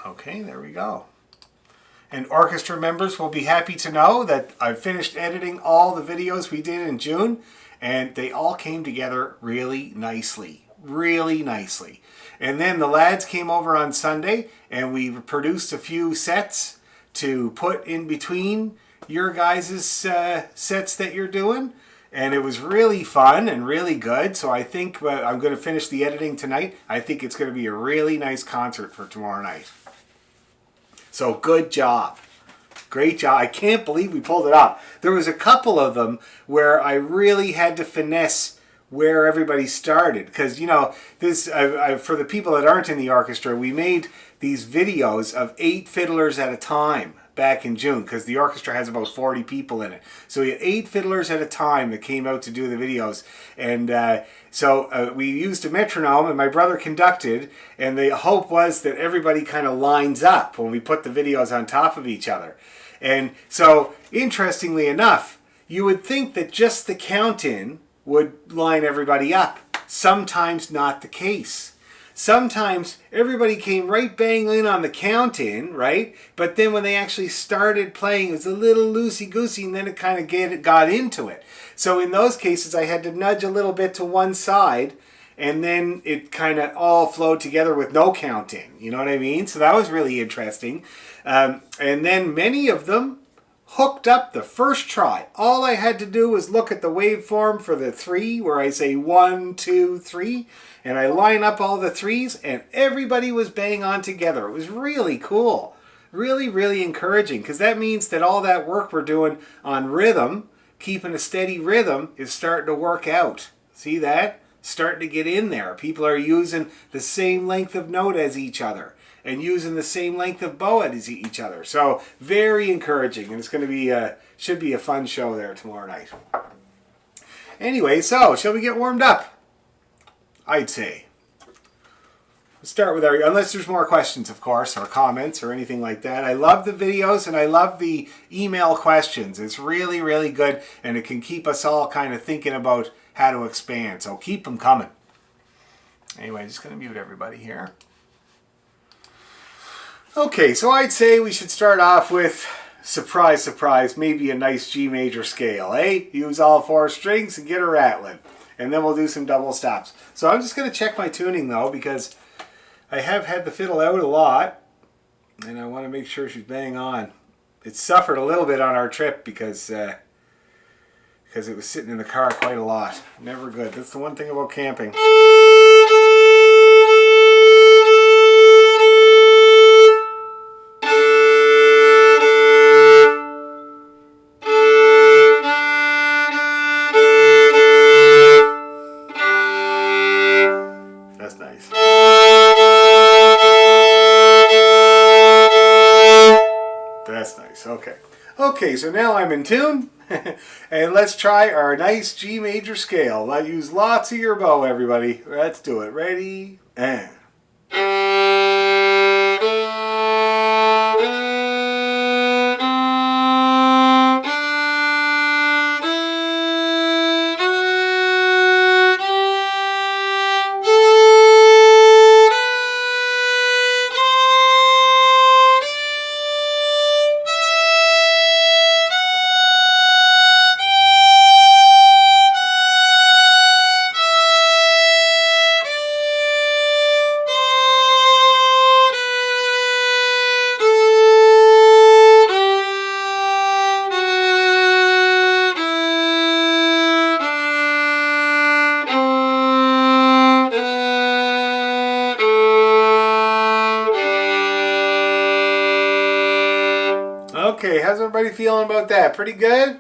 Okay, there we go. And orchestra members will be happy to know that I've finished editing all the videos we did in June, and they all came together really nicely. Really nicely. And then the lads came over on Sunday, and we produced a few sets to put in between your guys' sets that you're doing. And it was really fun and really good. So I think I'm going to finish the editing tonight. I think it's going to be a really nice concert for tomorrow night. So good job. Great job. I can't believe we pulled it off. There was a couple of them where I really had to finesse where everybody started. Because, you know, this for the people that aren't in the orchestra, we made these videos of 8 fiddlers at a time back in June, because the orchestra has about 40 people in it. So we had 8 fiddlers at a time that came out to do the videos. And so we used a metronome, and my brother conducted, and the hope was that everybody kind of lines up when we put the videos on top of each other. And so, interestingly enough, you would think that just the count-in would line everybody up. Sometimes not the case. Sometimes everybody came right bang in on the count-in, right? But then when they actually started playing, it was a little loosey-goosey, and then it kind of got into it. So in those cases, I had to nudge a little bit to one side, and then it kind of all flowed together with no count-in. You know what I mean? So that was really interesting. And then many of them hooked up the first try. All I had to do was look at the waveform for the 3, where I say 1, 2, 3, and I line up all the 3s, and everybody was bang on together. It was really cool. Really, really encouraging, because that means that all that work we're doing on rhythm, keeping a steady rhythm, is starting to work out. See that? Starting to get in there. People are using the same length of note as each other, and using the same length of bow as each other. So very encouraging, and it's going to be should be a fun show there tomorrow night. Anyway, so shall we get warmed up? I'd say. Let's start with unless there's more questions, of course, or comments or anything like that. I love the videos, and I love the email questions. It's really, really good, and it can keep us all kind of thinking about how to expand. So keep them coming. Anyway, just going to mute everybody here. Okay, so I'd say we should start off with, surprise, surprise, maybe a nice G major scale, eh? Use all 4 strings and get her rattling. And then we'll do some double stops. So I'm just going to check my tuning, though, because I have had the fiddle out a lot, and I want to make sure she's bang on. It suffered a little bit on our trip because it was sitting in the car quite a lot. Never good. That's the one thing about camping. Okay, so now I'm in tune, and let's try our nice G major scale. Let's use lots of your bow, everybody. Let's do it. Ready? And... Okay, how's everybody feeling about that? Pretty good?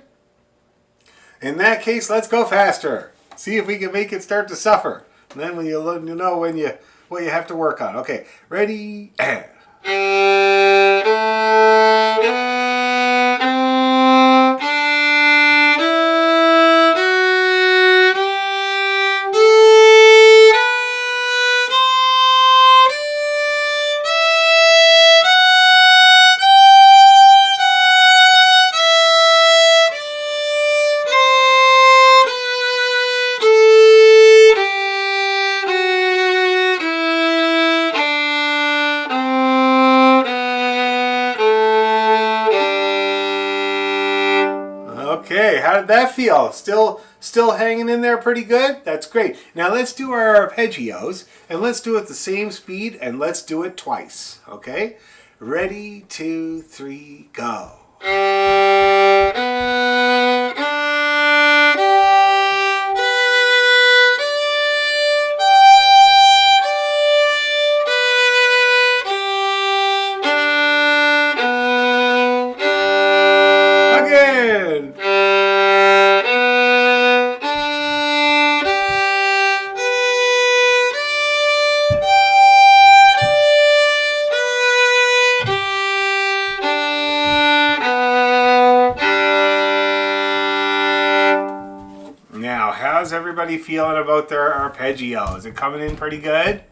In that case, let's go faster. See if we can make it start to suffer. And then when you know what you have to work on. Okay, ready? And... How did that feel? Still hanging in there pretty good? That's great. Now let's do our arpeggios, and let's do it at the same speed, and let's do it twice, okay? Ready, 2, 3, go. Again. Now, how's everybody feeling about their arpeggio? Is it coming in pretty good?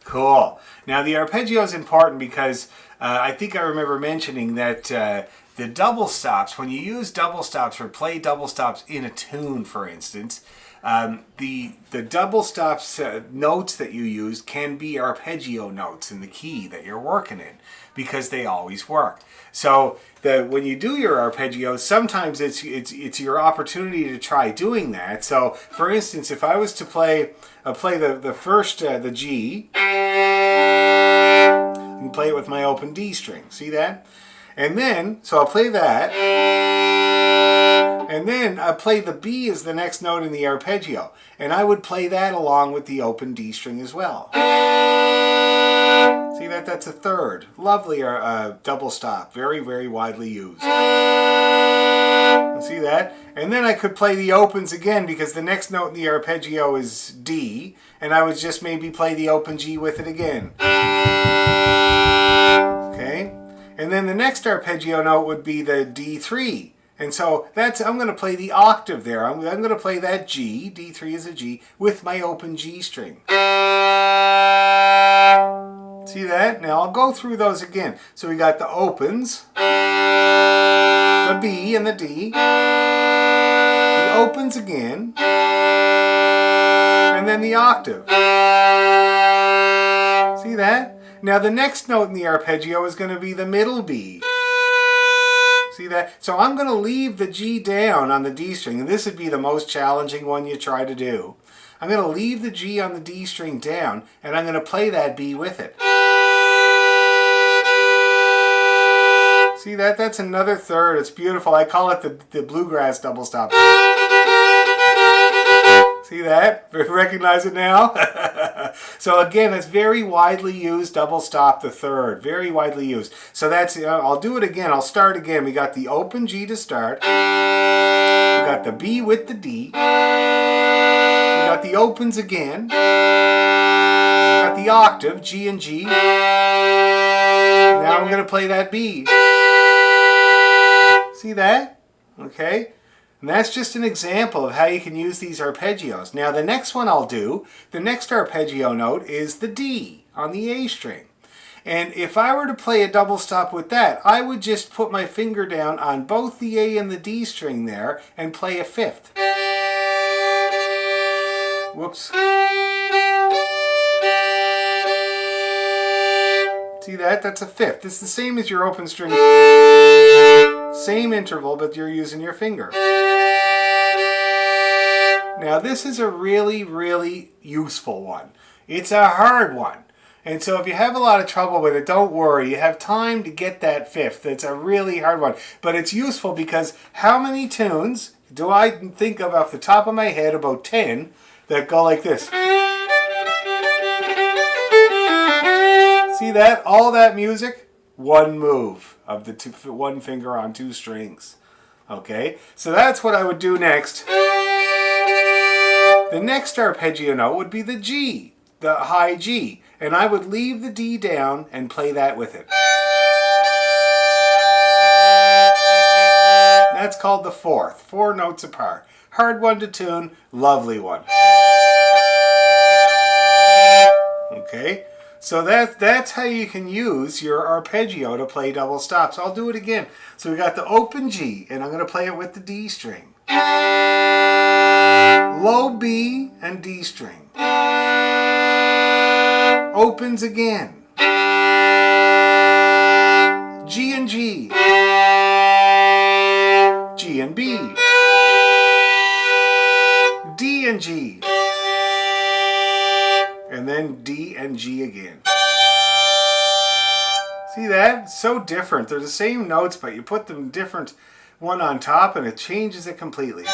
Cool. Now, the arpeggio is important because I think I remember mentioning that the double stops, when you use double stops or play double stops in a tune, for instance, the double stops notes that you use can be arpeggio notes in the key that you're working in, because they always work. So when you do your arpeggios, sometimes it's your opportunity to try doing that. So for instance, if I was to play the first the G, and play it with my open D string. See that? And then, so I'll play that, and then I play the B as the next note in the arpeggio, and I would play that along with the open D string as well. See that? That's a third. Lovely double stop. Very, very widely used. See that? And then I could play the opens again, because the next note in the arpeggio is D, and I would just maybe play the open G with it again. Okay? And then the next arpeggio note would be the D3. And so I'm going to play the octave there. I'm going to play that G, D3 is a G, with my open G string. See that? Now I'll go through those again. So we got the opens, the B and the D, the opens again, and then the octave. See that? Now the next note in the arpeggio is going to be the middle B. See that? So I'm going to leave the G down on the D string, and this would be the most challenging one you try to do. I'm going to leave the G on the D string down, and I'm going to play that B with it. See that? That's another third. It's beautiful. I call it the bluegrass double stop. See that? Recognize it now? So again, it's very widely used, double stop the third. Very widely used. So that's, I'll do it again. I'll start again. We got the open G to start. We got the B with the D. We got the opens again. We got the octave, G and G. Now I'm going to play that B. See that? Okay. And that's just an example of how you can use these arpeggios. Now the next one I'll do, the next arpeggio note is the D on the A string. And if I were to play a double stop with that, I would just put my finger down on both the A and the D string there and play a fifth. Whoops. See that? That's a fifth. It's the same as your open string. Same interval, but you're using your finger. Now this is a really, really useful one. It's a hard one. And so if you have a lot of trouble with it, don't worry. You have time to get that fifth. It's a really hard one. But it's useful because how many tunes do I think of off the top of my head? About 10 that go like this. See that? All that music, one move of the one finger on two strings. Okay? So that's what I would do next. The next arpeggio note would be the G, the high G, and I would leave the D down and play that with it. That's called the fourth, 4 notes apart. Hard one to tune, lovely one. Okay, so that's how you can use your arpeggio to play double stops. I'll do it again. So we got the open G, and I'm going to play it with the D string. Low B and D string. Opens again. G and G. G and B. and G. And then D and G again. See that? So different. They're the same notes, but you put them different one on top and it changes it completely.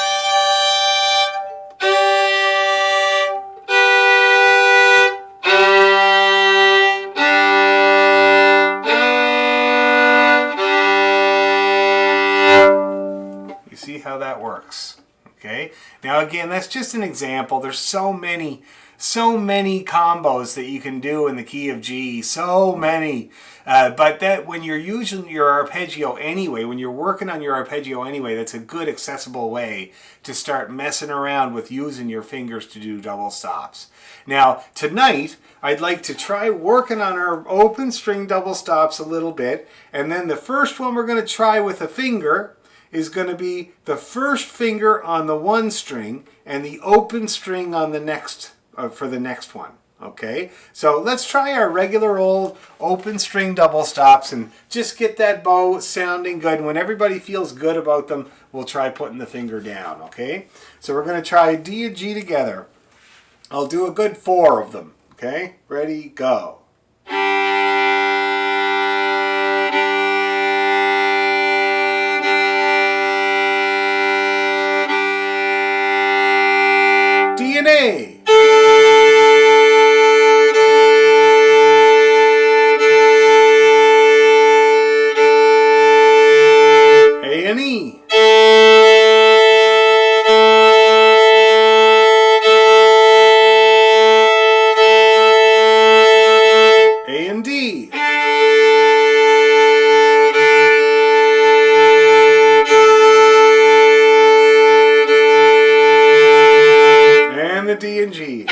You see how that works? Okay. Now again, that's just an example. There's so many combos that you can do in the key of G. So many. But that when you're using your arpeggio anyway, when you're working on your arpeggio anyway, that's a good accessible way to start messing around with using your fingers to do double stops. Now tonight, I'd like to try working on our open string double stops a little bit. And then the first one we're going to try with a finger is going to be the first finger on the one string and the open string on the next for the next one. Okay, so let's try our regular old open string double stops and just get that bow sounding good. And when everybody feels good about them, we'll try putting the finger down. Okay, so we're going to try D and G together. I'll do a good 4 of them. Okay, ready, go. D and A. A and E. A and D. And the D and G.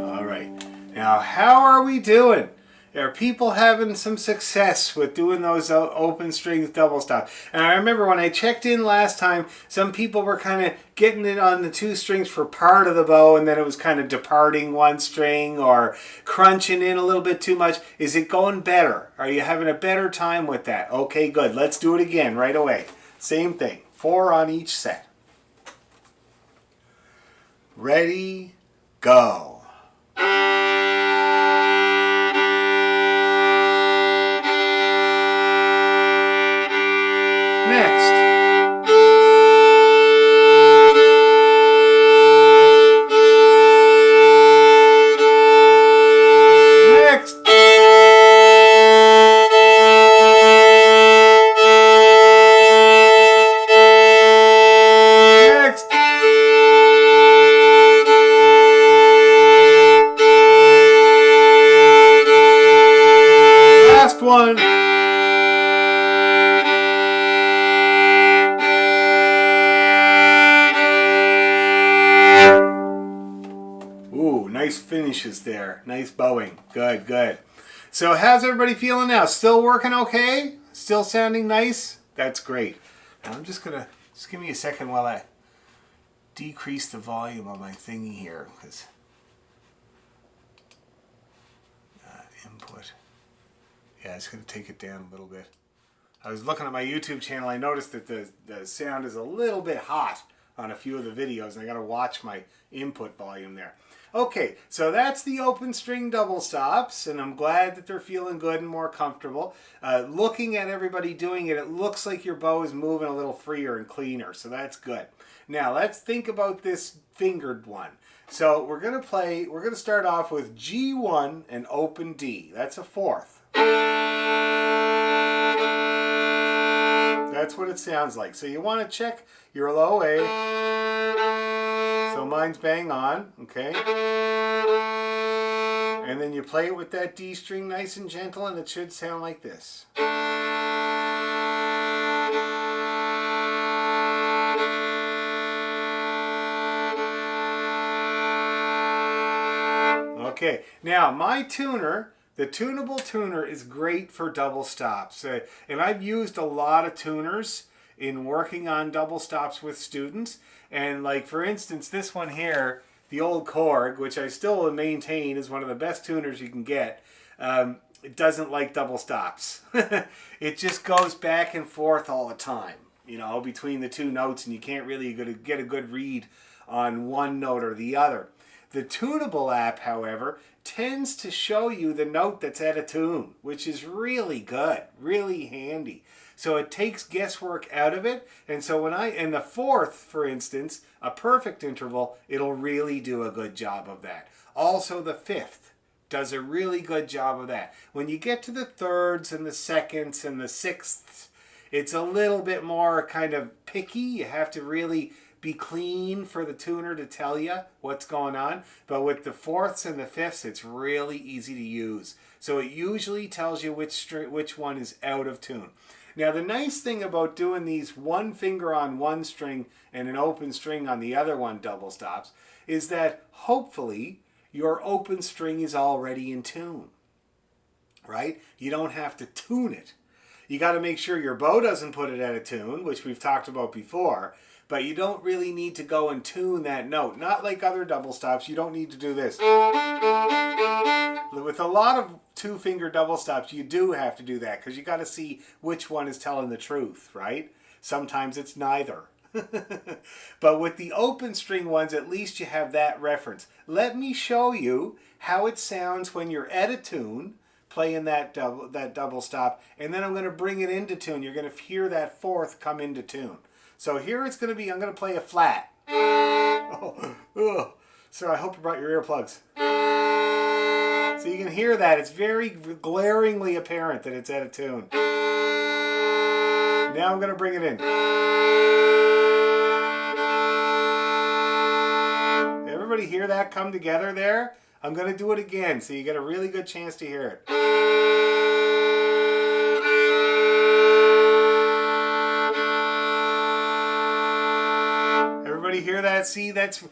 All right. Now, how are we doing? Are people having some success with doing those open strings double stop? And I remember when I checked in last time, some people were kind of getting it on the 2 strings for part of the bow, and then it was kind of departing one string or crunching in a little bit too much. Is it going better? Are you having a better time with that? Okay, good. Let's do it again right away. Same thing. 4 on each set. Ready, go. Next. Next. Next. Last one. Ooh, nice finishes there. Nice bowing. Good, good. So how's everybody feeling now? Still working okay? Still sounding nice? That's great. Now I'm just give me a second while I decrease the volume of my thingy here, because input. Yeah, it's going to take it down a little bit. I was looking at my YouTube channel. I noticed that the sound is a little bit hot on a few of the videos, and I got to watch my input volume there. Okay, so that's the open string double stops, and I'm glad that they're feeling good and more comfortable. Looking at everybody doing it, it looks like your bow is moving a little freer and cleaner, so that's good. Now let's think about this fingered one. So we're going to start off with G1 and open D. That's a 4th. That's what it sounds like. So you want to check your low A. So mine's bang on, okay? And then you play it with that D string nice and gentle, and it should sound like this. Okay, now my tuner, the tunable tuner, is great for double stops. And I've used a lot of tuners in working on double stops with students. And like for instance, this one here, the old Korg, which I still maintain is one of the best tuners you can get. it doesn't like double stops. It just goes back and forth all the time, you know, between the two notes, and you can't really get a good read on one note or the other. The Tunable app, however, tends to show you the note that's out of tune, which is really good, really handy. So it takes guesswork out of it, and so in the fourth, for instance, a perfect interval, it'll really do a good job of that. Also the fifth does a really good job of that. When you get to the thirds and the seconds and the sixths, it's a little bit more kind of picky. You have to really be clean for the tuner to tell you what's going on. But with the fourths and the fifths, it's really easy to use. So it usually tells you which one is out of tune. Now the nice thing about doing these one finger on one string and an open string on the other one double stops is that hopefully your open string is already in tune, right? You don't have to tune it. You got to make sure your bow doesn't put it out of tune, which we've talked about before, but you don't really need to go and tune that note. Not like other double stops, you don't need to do this. With a lot of two-finger double stops, you do have to do that because you got to see which one is telling the truth, right? Sometimes it's neither. But with the open string ones, at least you have that reference. Let me show you how it sounds when you're at a tune, playing that double stop, and then I'm going to bring it into tune. You're going to hear that fourth come into tune. So here it's going to be, I'm going to play a flat. So I hope you brought your earplugs. So you can hear that. It's very glaringly apparent that it's out of tune. Now I'm going to bring it in. Everybody hear that come together there? I'm going to do it again so you get a really good chance to hear it. Everybody hear that? See, that's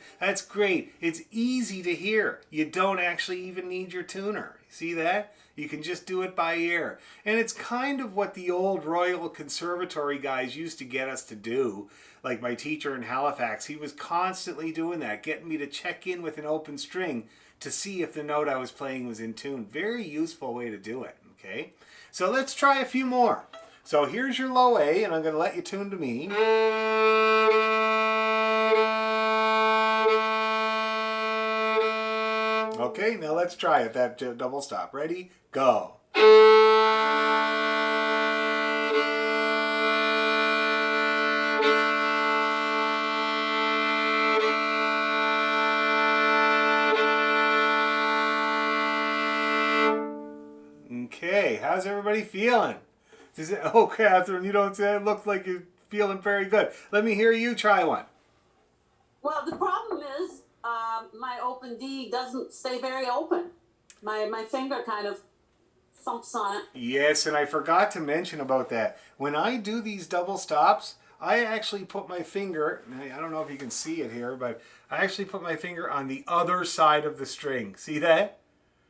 great. It's easy to hear. You don't actually even need your tuner. See that? You can just do it by ear. And it's kind of what the old Royal Conservatory guys used to get us to do. Like my teacher in Halifax, he was constantly doing that, getting me to check in with an open string to see if the note I was playing was in tune. Very useful way to do it, okay? So let's try a few more. So here's your low A, and I'm going to let you tune to me. Okay, now let's try it, that double stop. Ready? Go. Okay, how's everybody feeling? Does it, oh, Catherine, you don't say it looks like you're feeling very good. Let me hear you try one. Well, the problem is my open D doesn't stay very open. My finger kind of thumps on it. Yes, and I forgot to mention about that. When I do these double stops, I actually put my finger, I don't know if you can see it here, but I actually put my finger on the other side of the string. See that?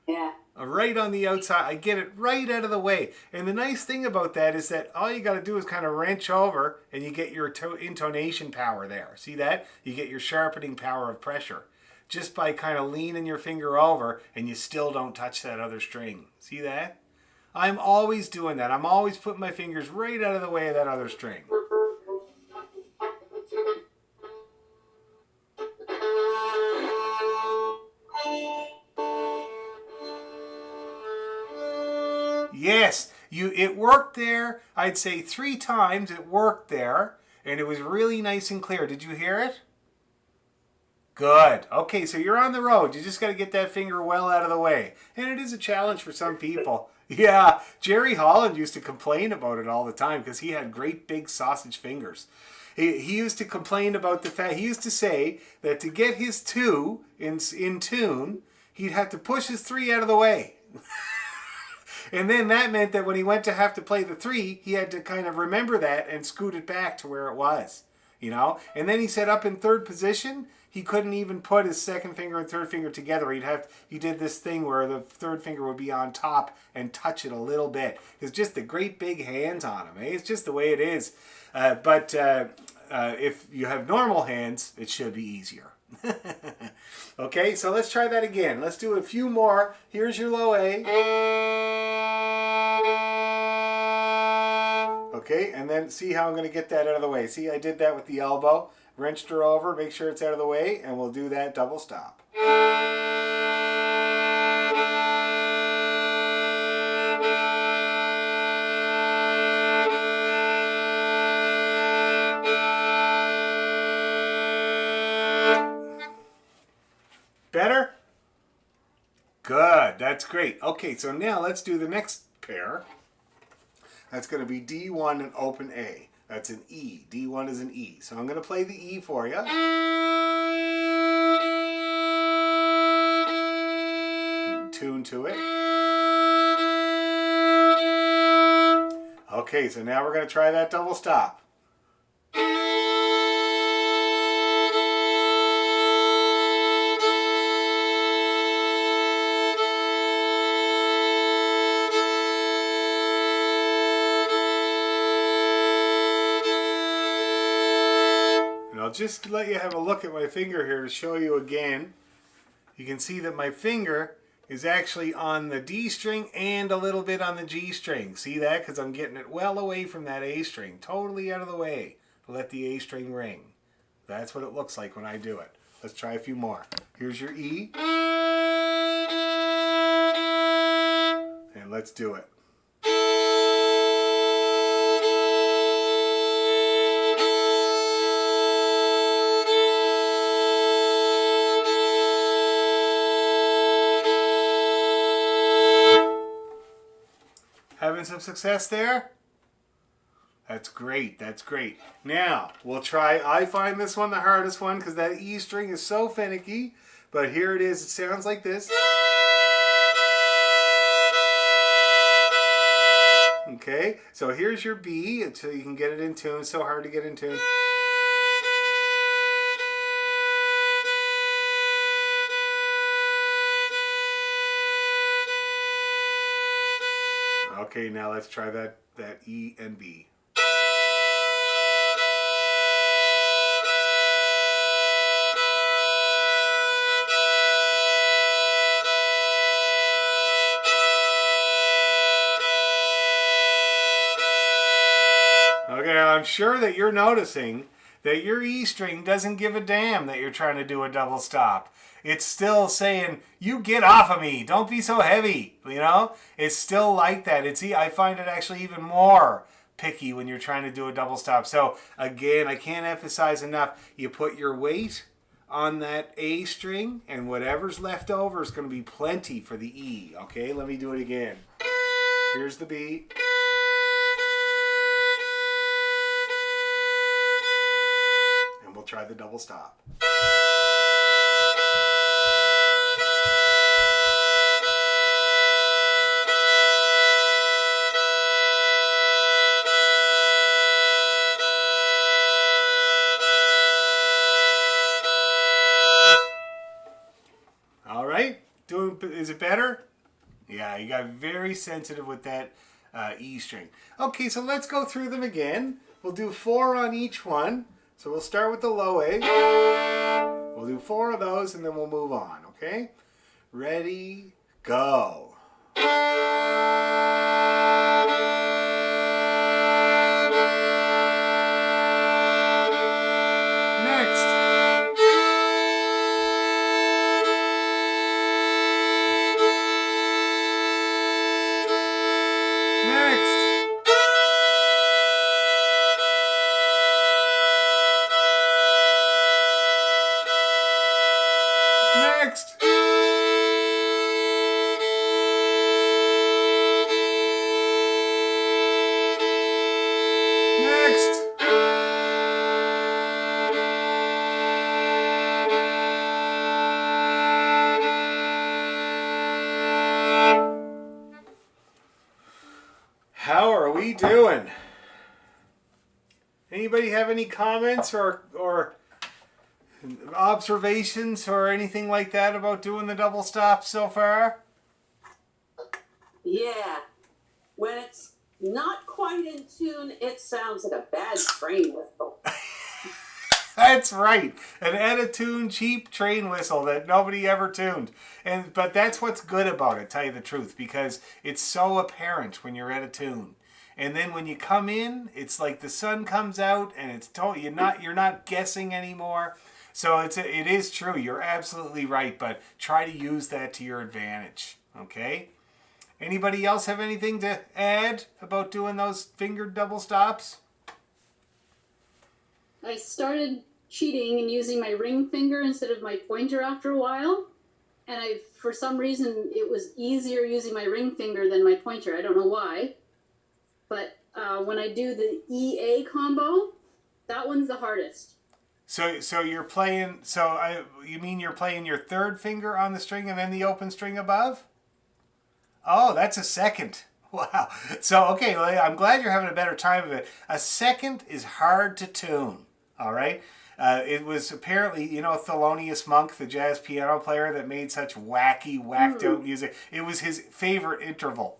Yeah. Right on the outside. I get it right out of the way. And the nice thing about that is that all you got to do is kind of wrench over and you get your intonation power there. See that? You get your sharpening power of pressure just by kind of leaning your finger over, and you still don't touch that other string. See that? I'm always doing that. I'm always putting my fingers right out of the way of that other string. Yes, it worked there. I'd say 3 times it worked there, and it was really nice and clear. Did you hear it? Good. Okay, so you're on the road. You just got to get that finger well out of the way. And it is a challenge for some people. Yeah, Jerry Holland used to complain about it all the time because he had great big sausage fingers. He used to complain about the fact, he used to say that to get his 2 in tune, he'd have to push his 3 out of the way. And then that meant that when he went to have to play the 3, he had to kind of remember that and scoot it back to where it was, you know? And then he said up in 3rd position, he couldn't even put his 2nd finger and 3rd finger together. He did this thing where the 3rd finger would be on top and touch it a little bit. It's just the great big hands on him, eh? It's just the way it is. But if you have normal hands, it should be easier. Okay, so let's try that again. Let's do a few more. Here's your low A. Okay, and then see how I'm going to get that out of the way. See, I did that with the elbow. Wrenched her over, make sure it's out of the way, and we'll do that double stop. Better? Good, that's great. Okay, so now let's do the next pair. That's going to be D1 and open A. That's an E. D1 is an E. So I'm going to play the E for you. Tune to it. Okay, so now we're going to try that double stop. I'll just let you have a look at my finger here to show you again. You can see that my finger is actually on the D string and a little bit on the G string. See that? Because I'm getting it well away from that A string. Totally out of the way to let the A string ring. That's what it looks like when I do it. Let's try a few more. Here's your E. And let's do it. Having some success there? That's great, that's great. Now, we'll try, I find this one the hardest one because that E string is so finicky, but here it is, it sounds like this. Okay, so here's your B until you can get it in tune. It's so hard to get in tune. Okay, now let's try that E and B. Okay, I'm sure that you're noticing that your E string doesn't give a damn that you're trying to do a double stop. It's still saying, you get off of me, don't be so heavy, you know? It's still like that. I find it actually even more picky when you're trying to do a double stop. So again, I can't emphasize enough, you put your weight on that A string and whatever's left over is going to be plenty for the E. Okay, let me do it again. Here's the B. And we'll try the double stop. All right, is it better? Yeah, you got very sensitive with that E string. Okay, so let's go through them again. We'll do 4 on each one. So we'll start with the low A. We'll do 4 of those and then we'll move on, okay? Ready, go. Next. Next. How are we doing? Anybody have any comments or observations or anything like that about doing the double stop so far? Yeah. When it's not quite in tune, it sounds like a bad train whistle. That's right. An out-of-tune, cheap train whistle that nobody ever tuned. But that's what's good about it, tell you the truth, because it's so apparent when you're out of tune. And then when you come in, it's like the sun comes out, and it's you're not guessing anymore. So it is true. You're absolutely right, but try to use that to your advantage. Okay? Anybody else have anything to add about doing those fingered double stops? I started cheating and using my ring finger instead of my pointer after a while. And for some reason, it was easier using my ring finger than my pointer. I don't know why. But when I do the EA combo, that one's the hardest. So you're playing. You mean you're playing your third finger on the string and then the open string above? Oh, that's a second. Wow. So okay, well, I'm glad you're having a better time of it. A second is hard to tune. All right. It was apparently, Thelonious Monk, the jazz piano player that made such whacked out music. It was his favorite interval.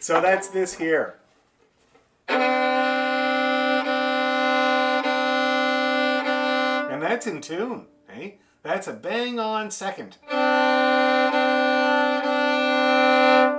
So that's this here. And that's in tune. Eh? That's a bang on second.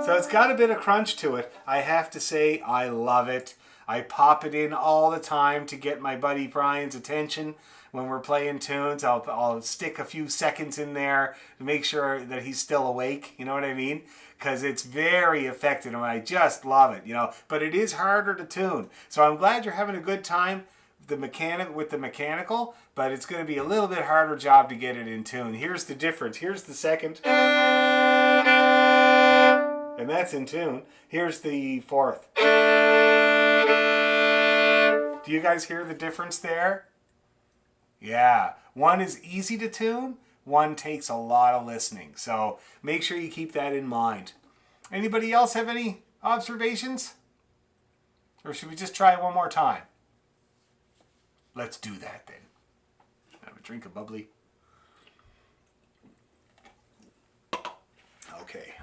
So it's got a bit of crunch to it. I have to say, I love it. I pop it in all the time to get my buddy Brian's attention when we're playing tunes. I'll stick a few seconds in there to make sure that he's still awake. You know what I mean? Because it's very effective, and I just love it. But it is harder to tune. So I'm glad you're having a good time with the mechanical, but it's going to be a little bit harder job to get it in tune. Here's the difference. Here's the second. And that's in tune. Here's the fourth. Do you guys hear the difference there? Yeah. One is easy to tune. One takes a lot of listening. So make sure you keep that in mind. Anybody else have any observations? Or should we just try it one more time? Let's do that then. Have a drink of bubbly. Okay.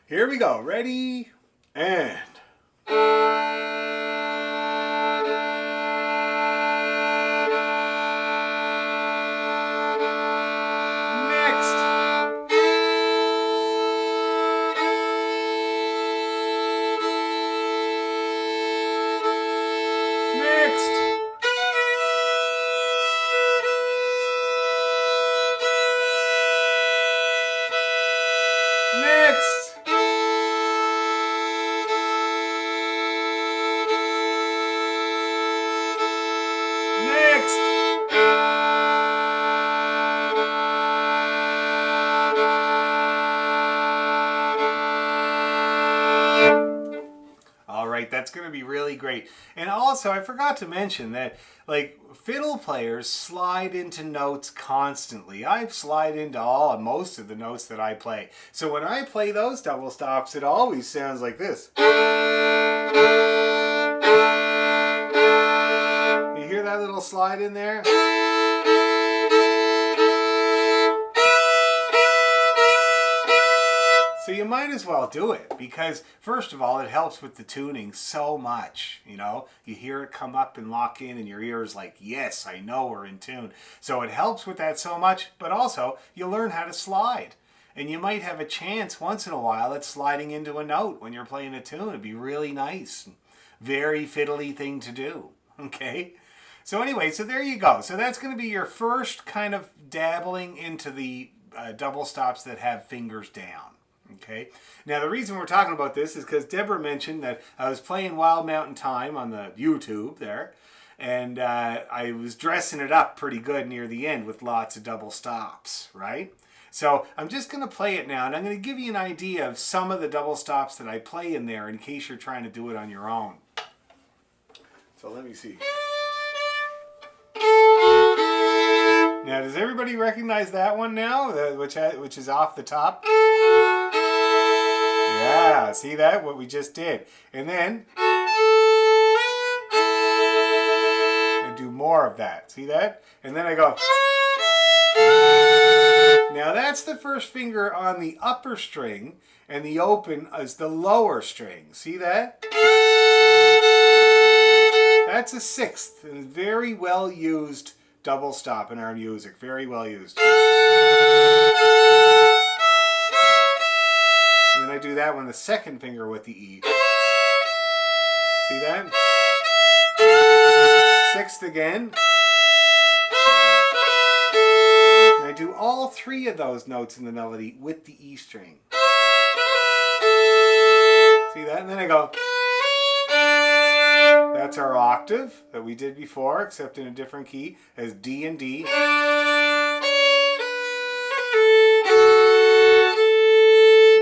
Here we go. Ready? And... That's going to be really great. And also, I forgot to mention that, fiddle players slide into notes constantly. I slide into most of the notes that I play. So when I play those double stops, it always sounds like this. You hear that little slide in there? So you might as well do it because, first of all, it helps with the tuning so much. You hear it come up and lock in and your ear is like, yes, I know we're in tune. So it helps with that so much, but also you learn how to slide. And you might have a chance once in a while at sliding into a note when you're playing a tune. It'd be really nice. Very fiddly thing to do. Okay? So anyway, so there you go. So that's going to be your first kind of dabbling into the double stops that have fingers down. Okay. Now the reason we're talking about this is because Deborah mentioned that I was playing Wild Mountain Time on the YouTube there, and I was dressing it up pretty good near the end with lots of double stops, right? So I'm just going to play it now, and I'm going to give you an idea of some of the double stops that I play in there in case you're trying to do it on your own. So let me see. Now, does everybody recognize that one now, which is off the top? Yeah, see that? What we just did. And then I do more of that. See that? And then I go. Now that's the first finger on the upper string, and the open is the lower string. See that? That's a sixth, and very well used double stop in our music. Very well used. I do that one, the second finger with the E. See that? Sixth again. And I do all three of those notes in the melody with the E string. See that? And then I go. That's our octave that we did before, except in a different key, as D and D.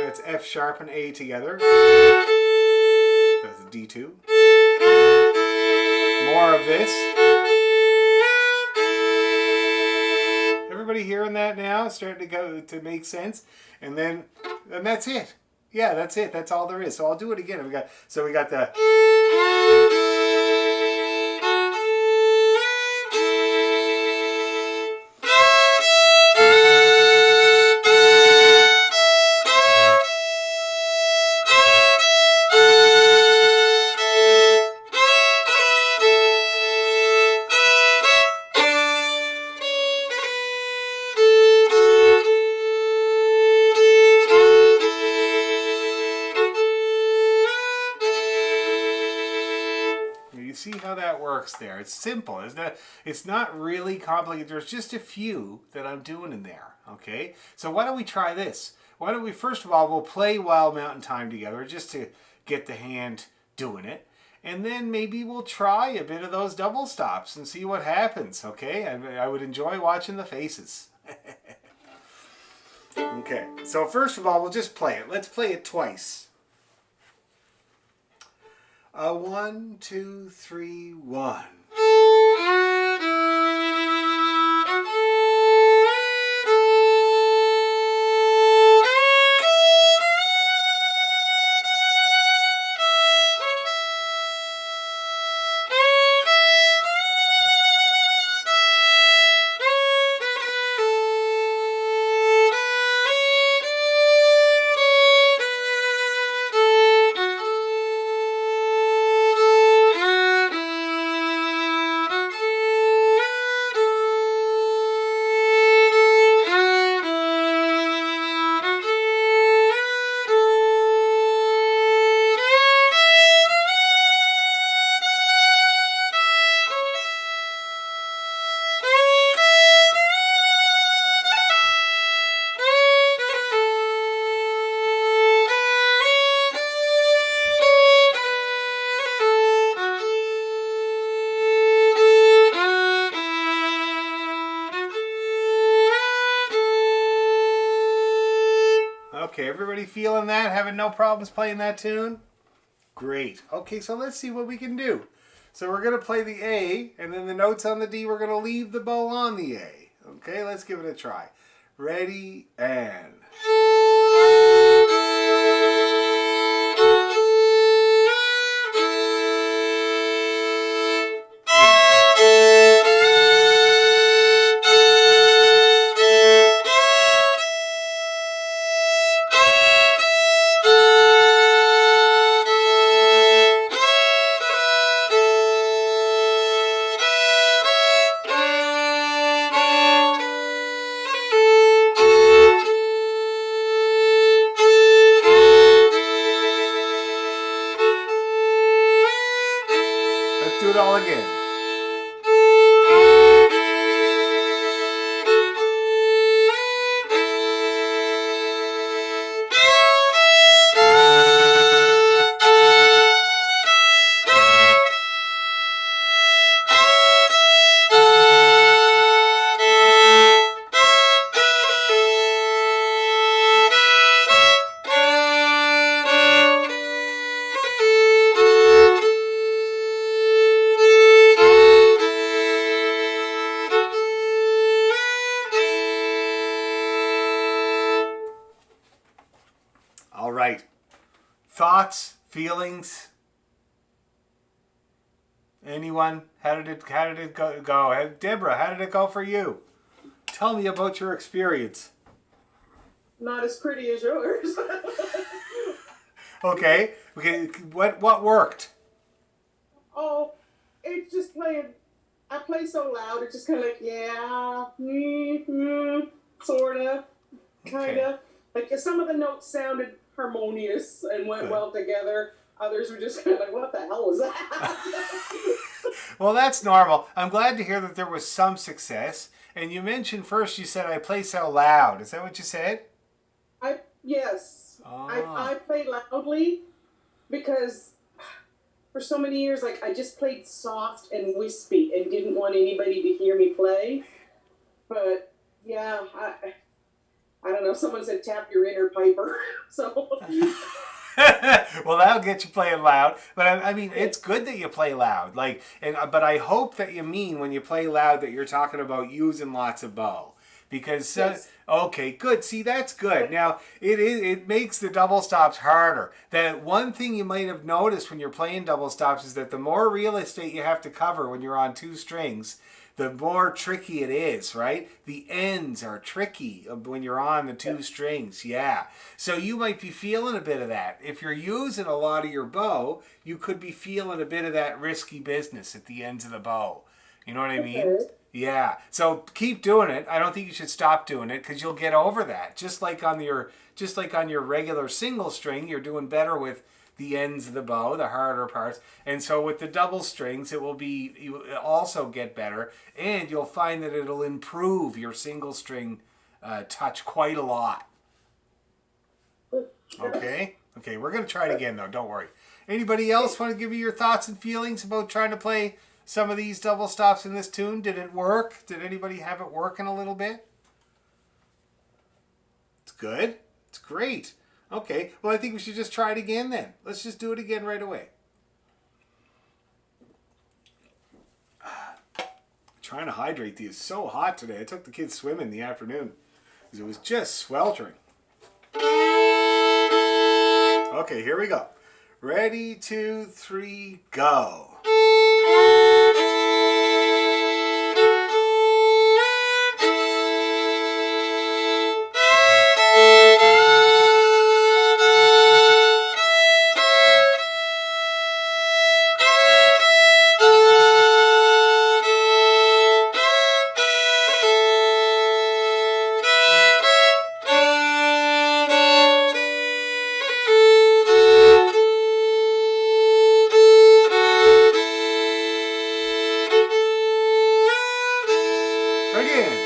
That's F sharp and A together. That's a D2. More of this. Everybody hearing that now? Starting to make sense? And that's it. Yeah, that's it. That's all there is. So I'll do it again. We got the. You see how that works there. It's simple, isn't it? It's not really complicated. There's just a few that I'm doing in there, okay? So why don't we try this? Why don't we, first of all, we'll play Wild Mountain Time together just to get the hand doing it. And then maybe we'll try a bit of those double stops and see what happens, okay? I would enjoy watching the faces. Okay, so first of all, we'll just play it. Let's play it twice. 1, 2, 3, 1. Okay, everybody feeling that? Having no problems playing that tune? Great. Okay, so let's see what we can do. So we're going to play the A, and then the notes on the D, we're going to leave the bow on the A. Okay, let's give it a try. Ready, and... Let's do it all again. All right. Thoughts, feelings? Anyone? How did it go? Deborah, how did it go for you? Tell me about your experience. Not as pretty as yours. Okay. What worked? Oh, it's just playing. I play so loud. It's just kind of like, yeah, sort of, kind of. Okay. Like some of the notes sounded harmonious and went Good. well together. Others were just kind of like, what the hell was that? Well, that's normal. I'm glad to hear that there was some success. And you mentioned first, you said I play so loud. Is that what you said? Yes. I play loudly because for so many years, like I just played soft and wispy and didn't want anybody to hear me play. But yeah, I don't know. Someone said tap your inner piper. So Well, that'll get you playing loud. But I mean, it's good that you play loud. Like, but I hope that you mean when you play loud that you're talking about using lots of bow. Because yes. okay, good. See, that's good. Now it makes the double stops harder. That one thing you might have noticed when you're playing double stops is that the more real estate you have to cover when you're on two strings, the more tricky it is, right? The ends are tricky when you're on the two strings, yeah. So you might be feeling a bit of that. If you're using a lot of your bow, you could be feeling a bit of that risky business at the ends of the bow. You know what I mean? Okay. Yeah. So keep doing it. I don't think you should stop doing it because you'll get over that. Just like on your regular single string, you're doing better with the ends of the bow, the harder parts. And so with the double strings, you also get better, and you'll find that it'll improve your single string touch quite a lot. Okay? Okay, we're going to try it again, though. Don't worry. Anybody else want to give me your thoughts and feelings about trying to play some of these double stops in this tune? Did it work? Did anybody have it working a little bit? It's good. It's great. Okay, well, I think we should just try it again then. Let's just do it again right away. Trying to hydrate these. It's so hot today. I took the kids swimming in the afternoon because it was just sweltering. Okay, here we go. Ready, 2, 3, go. Again.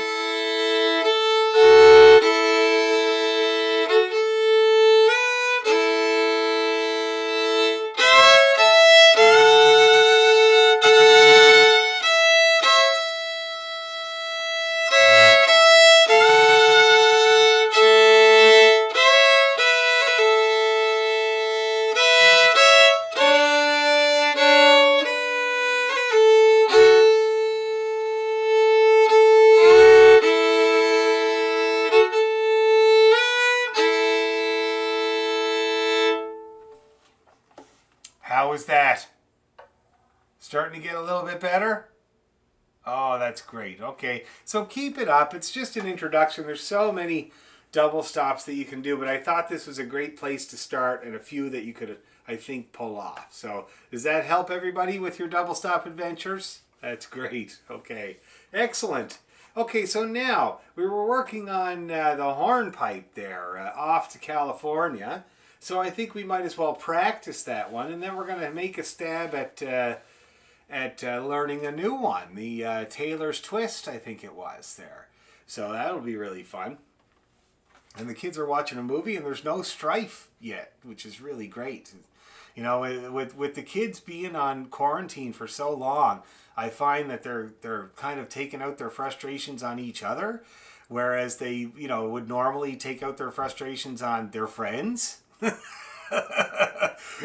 How was that? Starting to get a little bit better? Oh, that's great. Okay, so keep it up. It's just an introduction. There's so many double stops that you can do, but I thought this was a great place to start and a few that you could, I think, pull off. So does that help everybody with your double stop adventures? That's great. Okay, excellent. Okay, so now we were working on the hornpipe there off to California. So I think we might as well practice that one, and then we're going to make a stab at learning a new one, the Taylor's Twist, I think it was there. So that'll be really fun. And the kids are watching a movie, and there's no strife yet, which is really great. You know, with the kids being on quarantine for so long, I find that they're kind of taking out their frustrations on each other, whereas they, would normally take out their frustrations on their friends.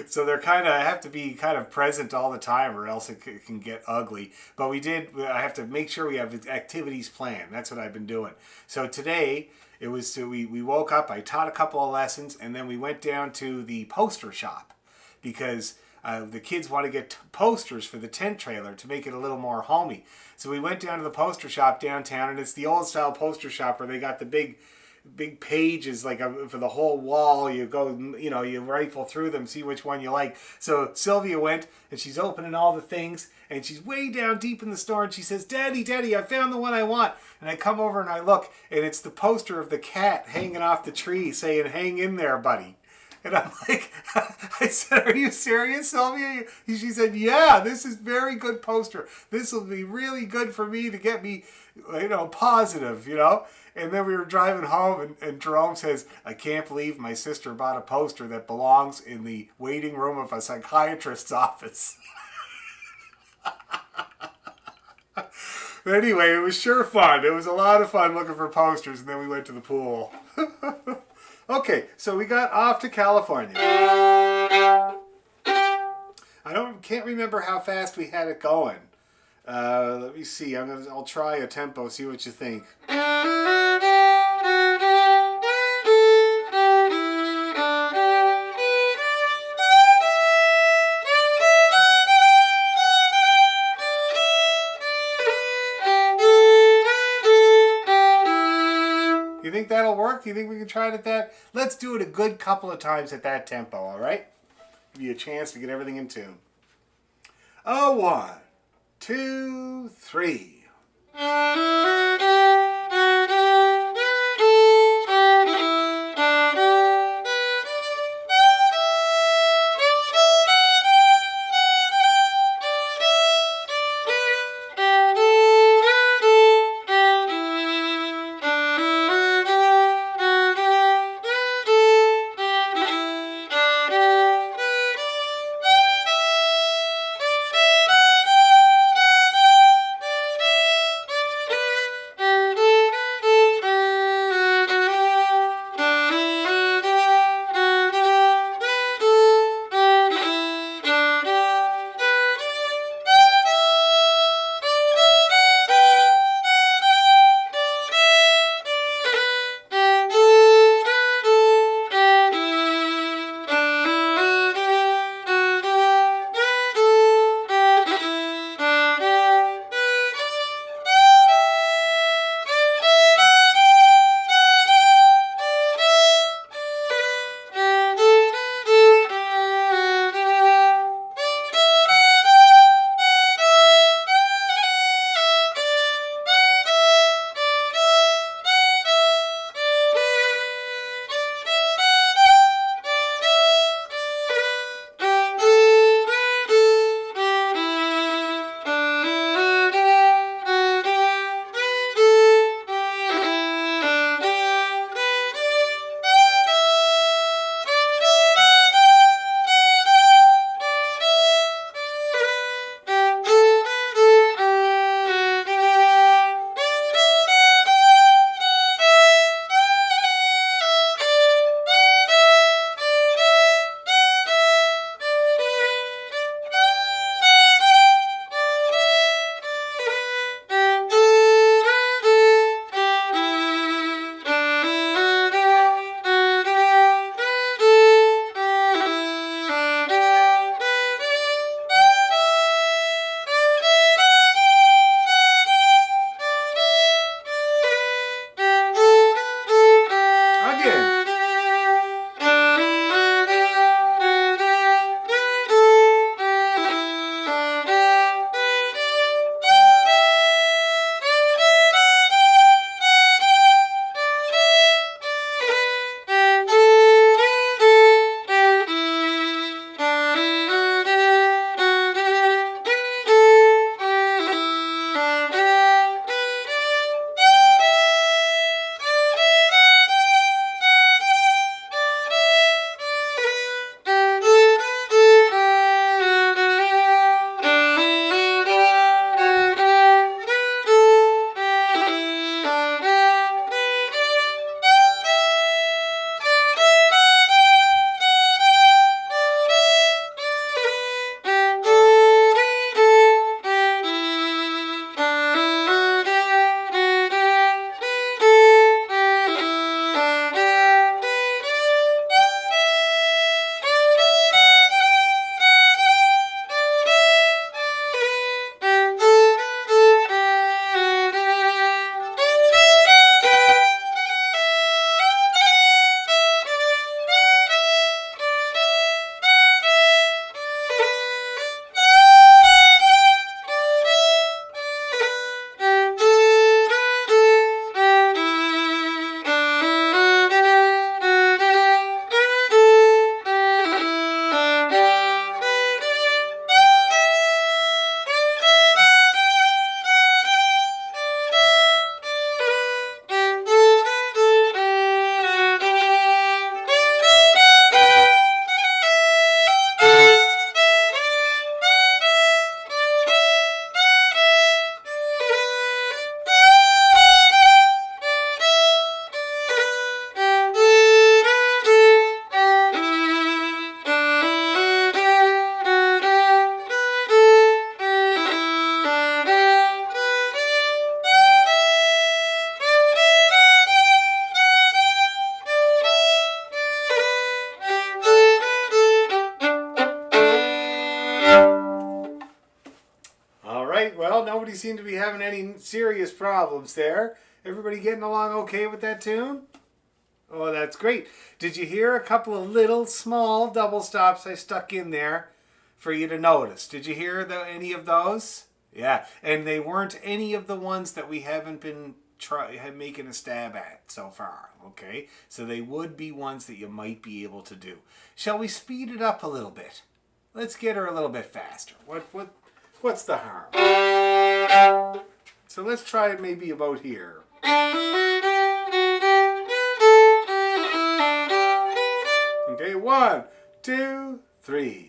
So they're have to be kind of present all the time, or else it can get ugly. But I have to make sure we have activities planned. That's what I've been doing. So today it was we woke up, I taught a couple of lessons, and then we went down to the poster shop because the kids want to get posters for the tent trailer to make it a little more homey. So we went down to the poster shop downtown, and it's the old style poster shop where they got the big pages for the whole wall. You go, you rifle through them, see which one you like. So Sylvia went and she's opening all the things, and she's way down deep in the store, and she says, Daddy, I found the one I want. And I come over and I look, and it's the poster of the cat hanging off the tree saying, hang in there, buddy. And I'm like, I said, are you serious, Sylvia? She said, yeah, this is very good poster. This will be really good for me to get me, positive, And then we were driving home, and Jerome says, I can't believe my sister bought a poster that belongs in the waiting room of a psychiatrist's office. But anyway, it was sure fun. It was a lot of fun looking for posters, and then we went to the pool. Okay, so we got off to California. Can't remember how fast we had it going. Let me see. I'll try a tempo. See what you think. You think that'll work? You think we can try it at that? Let's do it a good couple of times at that tempo, all right? Give you a chance to get everything in tune. Oh, 1, 2, 3. well, nobody seemed to be having any serious problems there. Everybody getting along okay with that tune? Oh, that's great. Did you hear a couple of little small double stops I stuck in there for you to notice? Did you hear any of those? Yeah, and they weren't any of the ones that we haven't been making a stab at so far, okay? So they would be ones that you might be able to do. Shall we speed it up a little bit? Let's get her a little bit faster. What's the harm? So let's try it maybe about here. Okay, 1, 2, 3.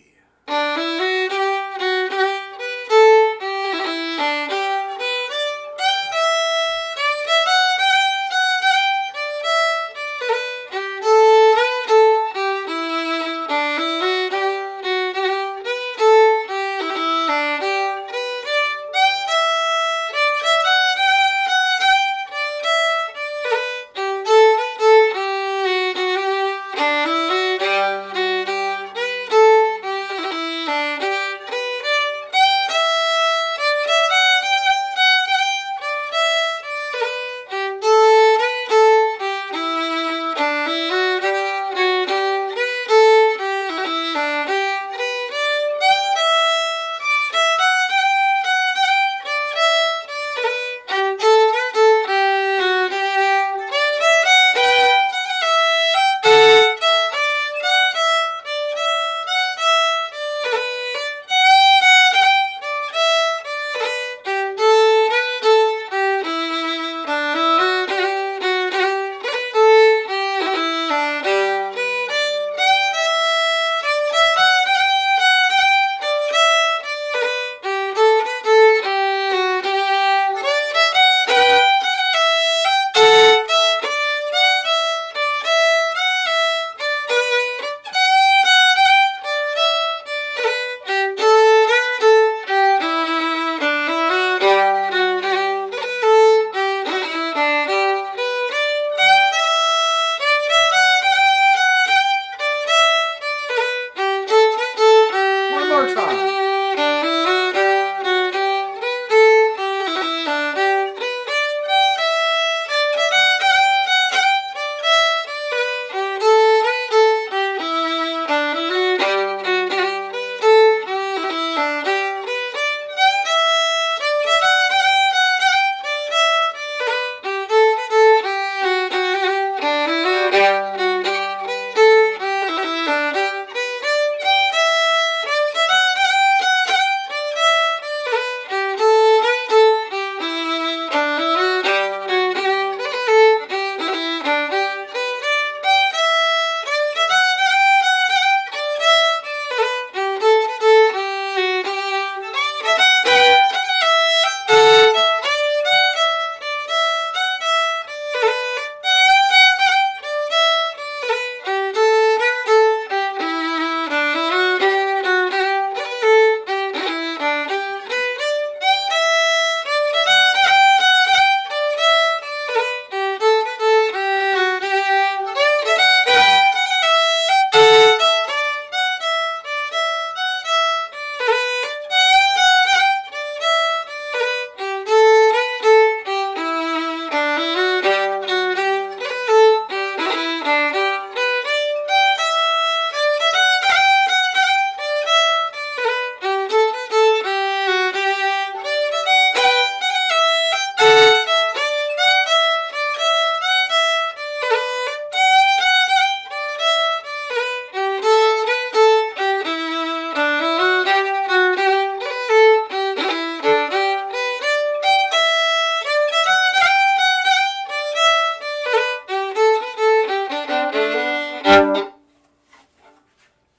One more time.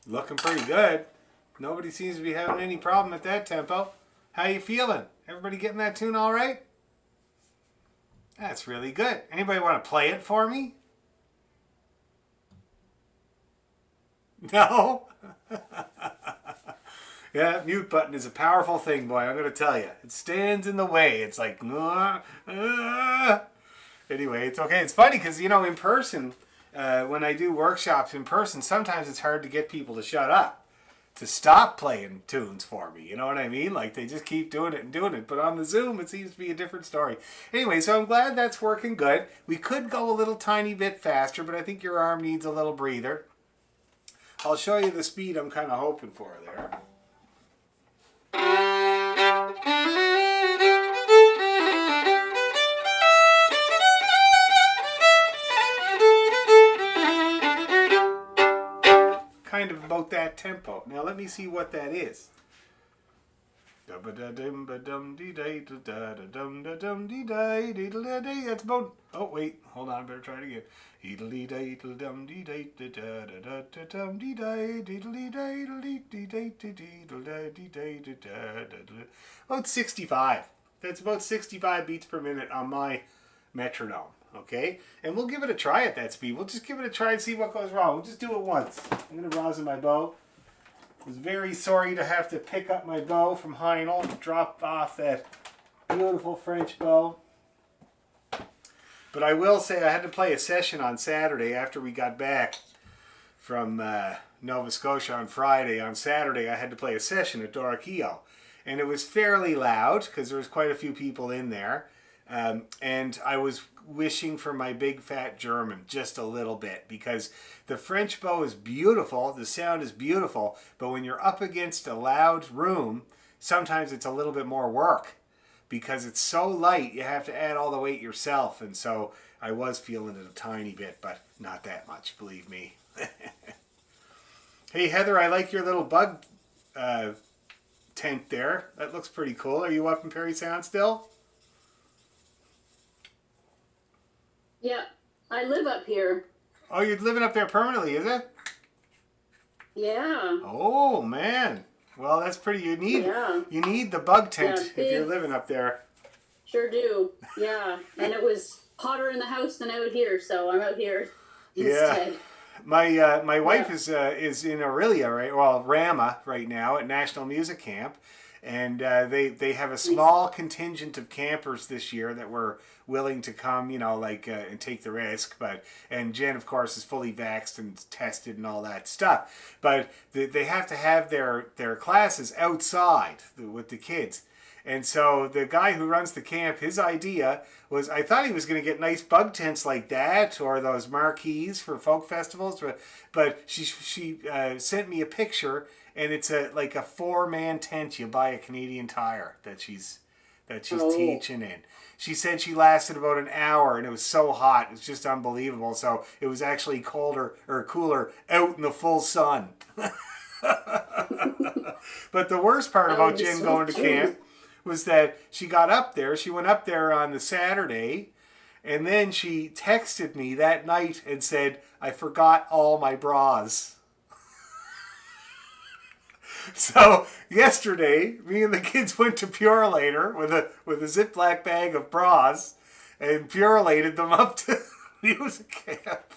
Looking pretty good. Nobody seems to be having any problem at that tempo. How you feeling? Everybody getting that tune all right? That's really good. Anybody want to play it for me? No? Yeah, mute button is a powerful thing, boy. I'm going to tell you. It stands in the way. It's like, Anyway, it's okay. It's funny because, in person, when I do workshops in person, sometimes it's hard to get people to shut up. to stop playing tunes for me. You know what I mean? Like they just keep doing it and doing it. But on the Zoom, it seems to be a different story. Anyway, so I'm glad that's working good. We could go a little tiny bit faster, but I think your arm needs a little breather. I'll show you the speed I'm kind of hoping for there. Kind of about that tempo. Now let me see what that is. That's about. Oh wait, hold on. I better try it again. About 65. That's about 65 beats per minute on my metronome. Okay, and we'll give it a try at that speed. We'll just give it a try and see what goes wrong. We'll just do it once. I'm gonna rosin my bow. I was very sorry to have to pick up my bow from Heinel and drop off that beautiful French bow. But I will say I had to play a session on Saturday after we got back from Nova Scotia on Friday. On Saturday I had to play a session at Dorakio. And it was fairly loud because there was quite a few people in there. And I was wishing for my big fat German just a little bit because the French bow is beautiful, the sound is beautiful, but when you're up against a loud room, sometimes it's a little bit more work because it's so light you have to add all the weight yourself, and so I was feeling it a tiny bit, but not that much, believe me. Hey Heather, I like your little bug tent there. That looks pretty cool. Are you up in Perry Sound still? Yeah, I live up here. Oh, you're living up there permanently, is it? Yeah. Oh man. Well, that's pretty. You need the bug tent if you're living up there. Sure do. Yeah, and it was hotter in the house than out here, so I'm out here instead. Yeah. My wife is in Aurelia, right? Well, Rama right now at National Music Camp, and they have a small contingent of campers this year that were willing to come, and take the risk. And Jen, of course, is fully vaxxed and tested and all that stuff. But they have to have their classes outside with the kids. And so the guy who runs the camp, his idea was, I thought he was going to get nice bug tents like that or those marquees for folk festivals. But she sent me a picture, and it's like a 4-man tent you buy at Canadian Tire that she's teaching in. She said she lasted about an hour, and it was so hot. It's just unbelievable. So it was actually cooler out in the full sun. But the worst part about Jen going to camp was that she got up there. She went up there on the Saturday, and then she texted me that night and said, I forgot all my bras. So yesterday, me and the kids went to Purelator with a Ziploc bag of bras and purelated them up to music camp.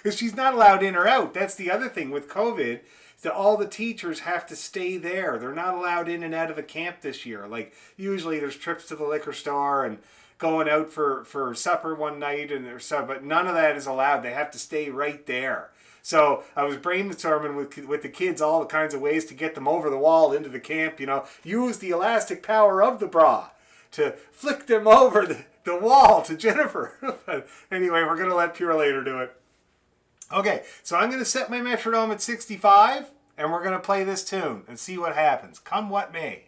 Because she's not allowed in or out. That's the other thing with COVID. That all the teachers have to stay there. They're not allowed in and out of the camp this year. Like usually there's trips to the liquor store and going out for supper one night but none of that is allowed. They have to stay right there. So I was brainstorming with the kids all the kinds of ways to get them over the wall into the camp. Use the elastic power of the bra to flick them over the wall to Jennifer. But anyway, we're going to let Purelator do it. Okay, so I'm going to set my metronome at 65, and we're going to play this tune and see what happens. Come what may.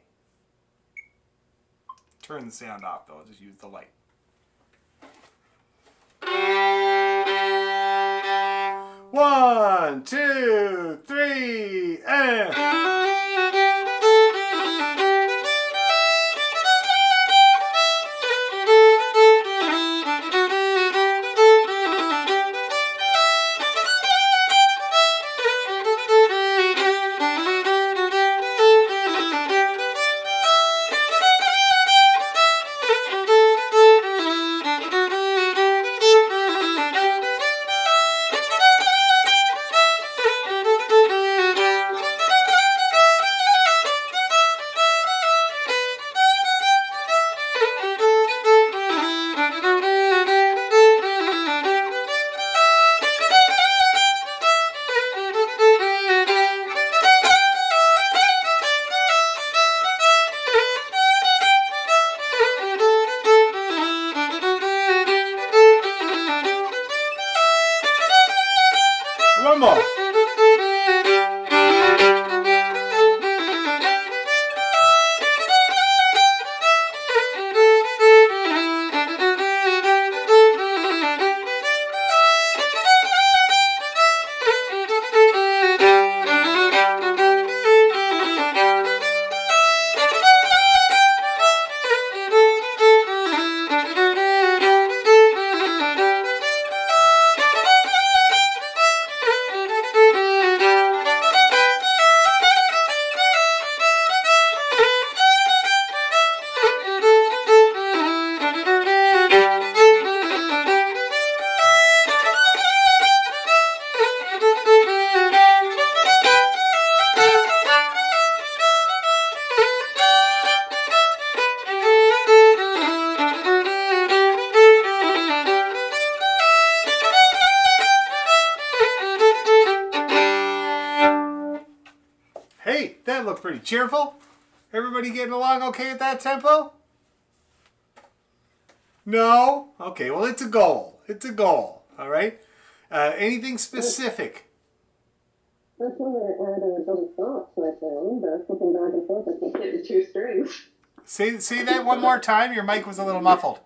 Turn the sound off, though. I'll just use the light. 1, 2, 3, and... look pretty cheerful. Everybody getting along okay at that tempo? No? Okay, well, it's a goal. It's a goal, all right? Anything specific? That's why I add a double stop to my sound, flipping back and forth. I keep hitting two strings. Say that one more time. Your mic was a little muffled.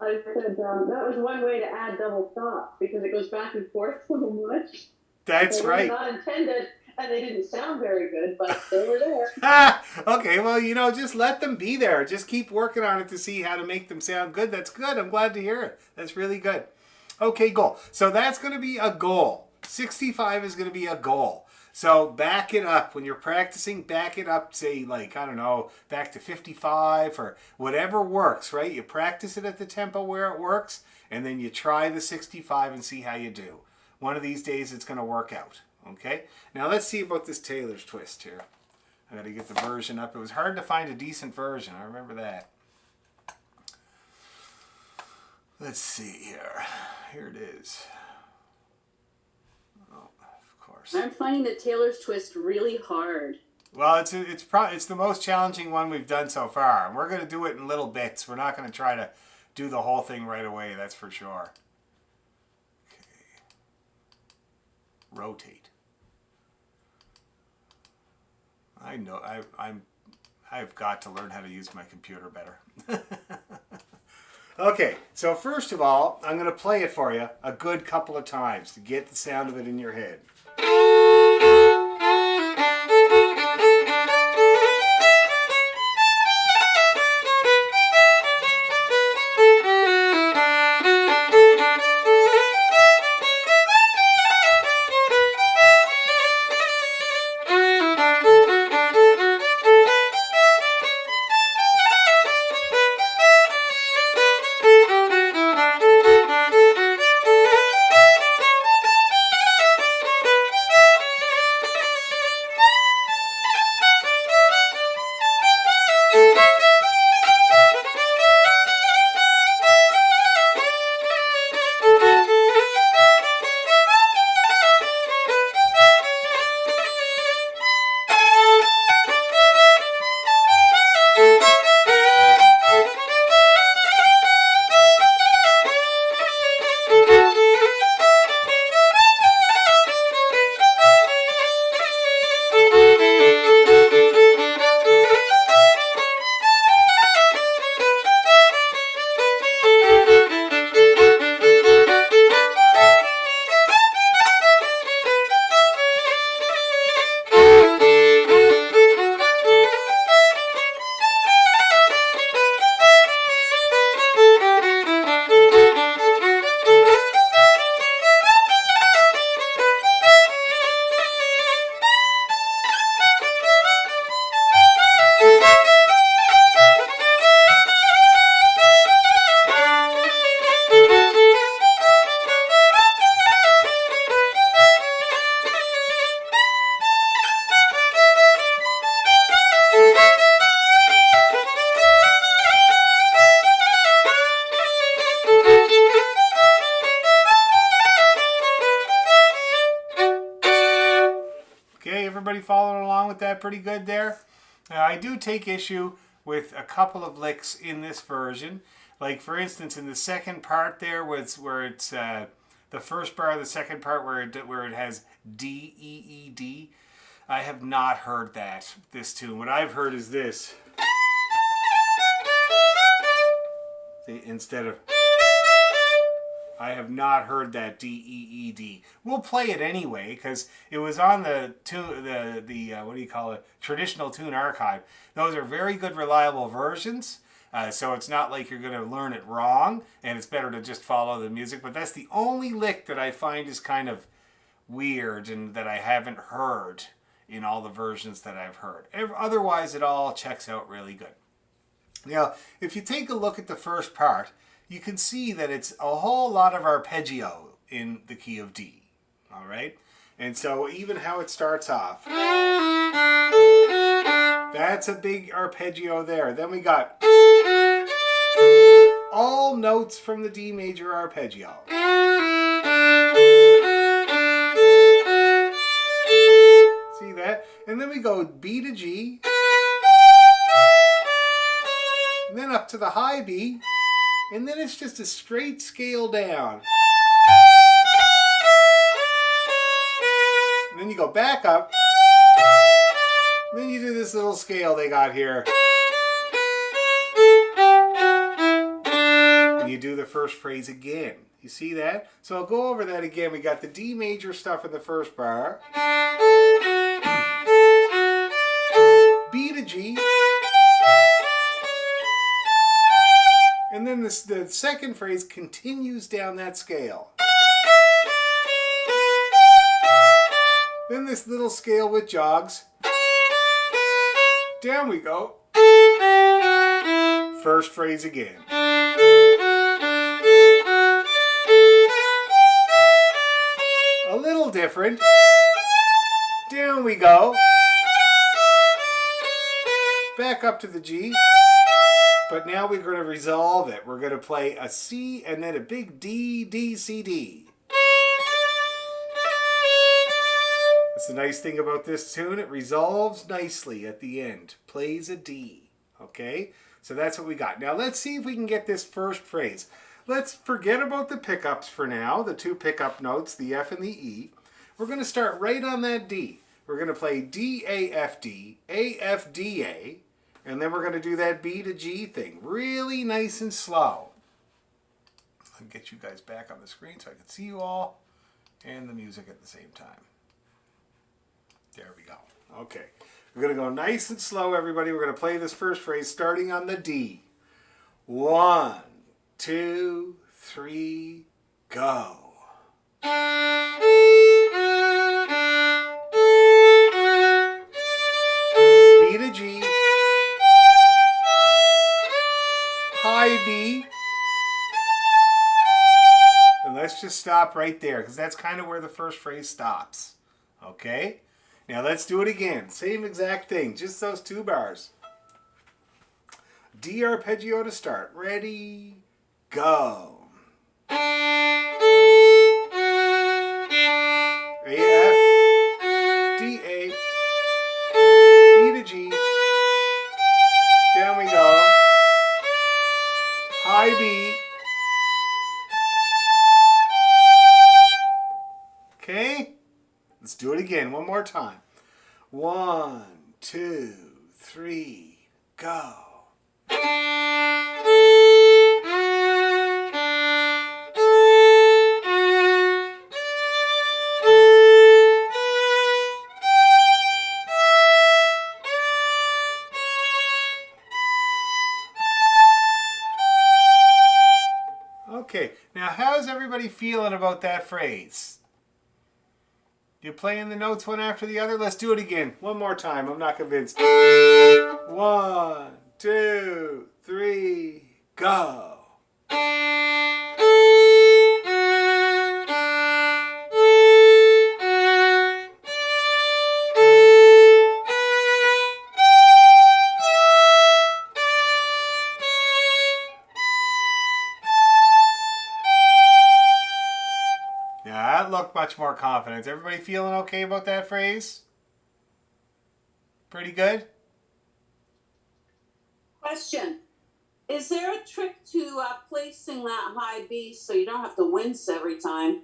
I said that was one way to add double stop because it goes back and forth so much. That's right. They were not intended, and they didn't sound very good, but they were there. Okay, well, just let them be there. Just keep working on it to see how to make them sound good. That's good. I'm glad to hear it. That's really good. Okay, goal. So that's going to be a goal. 65 is going to be a goal. So back it up. When you're practicing, back it up, say, like, I don't know, back to 55 or whatever works, right? You practice it at the tempo where it works, and then you try the 65 and see how you do. One of these days it's going to work out, okay? Now let's see about this Taylor's twist here. I got to get the version up. It was hard to find a decent version. I remember that. Let's see here. Here it is. I'm finding the Taylor's twist really hard. Well, it's the most challenging one we've done so far. And we're going to do it in little bits. We're not going to try to do the whole thing right away, that's for sure. Okay. Rotate. I know I've got to learn how to use my computer better. Okay, so first of all, I'm going to play it for you a good couple of times to get the sound of it in your head. Everybody following along with that pretty good there? Now, I do take issue with a couple of licks in this version. Like, for instance, in the second part there, where it's the first bar of the second part where it has D, E, E, D. I have not heard this tune. What I've heard is this. See, instead of... I have not heard that D, E, E, D. We'll play it anyway because it was on the what do you call it? Traditional Tune Archive. Those are very good, reliable versions. So it's not like you're going to learn it wrong, and it's better to just follow the music. But that's the only lick that I find is kind of weird and that I haven't heard in all the versions that I've heard. Otherwise, it all checks out really good. Now, if you take a look at the first part, you can see that it's a whole lot of arpeggio in the key of D, all right? And so even how it starts off, that's a big arpeggio there. Then we got all notes from the D major arpeggio. See that? And then we go B to G. And then up to the high B. And then it's just a straight scale down. And then you go back up. And then you do this little scale they got here. And you do the first phrase again. You see that? So I'll go over that again. We got the D major stuff in the first bar. B to G. And then the second phrase continues down that scale. Then this little scale with jogs. Down we go. First phrase again. A little different. Down we go. Back up to the G. But now we're going to resolve it. We're going to play a C and then a big D, D, C, D. That's the nice thing about this tune. It resolves nicely at the end. Plays a D. Okay? So that's what we got. Now let's see if we can get this first phrase. Let's forget about the pickups for now. The two pickup notes, the F and the E. We're going to start right on that D. We're going to play D, A, F, D, A, F, D, A. And then we're going to do that B to G thing. Really nice and slow. I'll get you guys back on the screen so I can see you all and the music at the same time. There we go. Okay. We're going to go nice and slow, everybody. We're going to play this first phrase starting on the D. 1, 2, 3, go. B to G. High B. And let's just stop right there because that's kind of where the first phrase stops. Okay? Now let's do it again. Same exact thing, just those two bars. D arpeggio to start. Ready, go. A, F, D, A, B to G. Down we go. High B. Okay? Let's do it again one more time. 1, 2, 3, go. Okay, now how's everybody feeling about that phrase? You playing the notes one after the other? Let's do it again. One more time. I'm not convinced. 1, 2, 3, go. Yeah, that looked much more confident. Is everybody feeling okay about that phrase? Pretty good? Question. Is there a trick to placing that high B so you don't have to wince every time?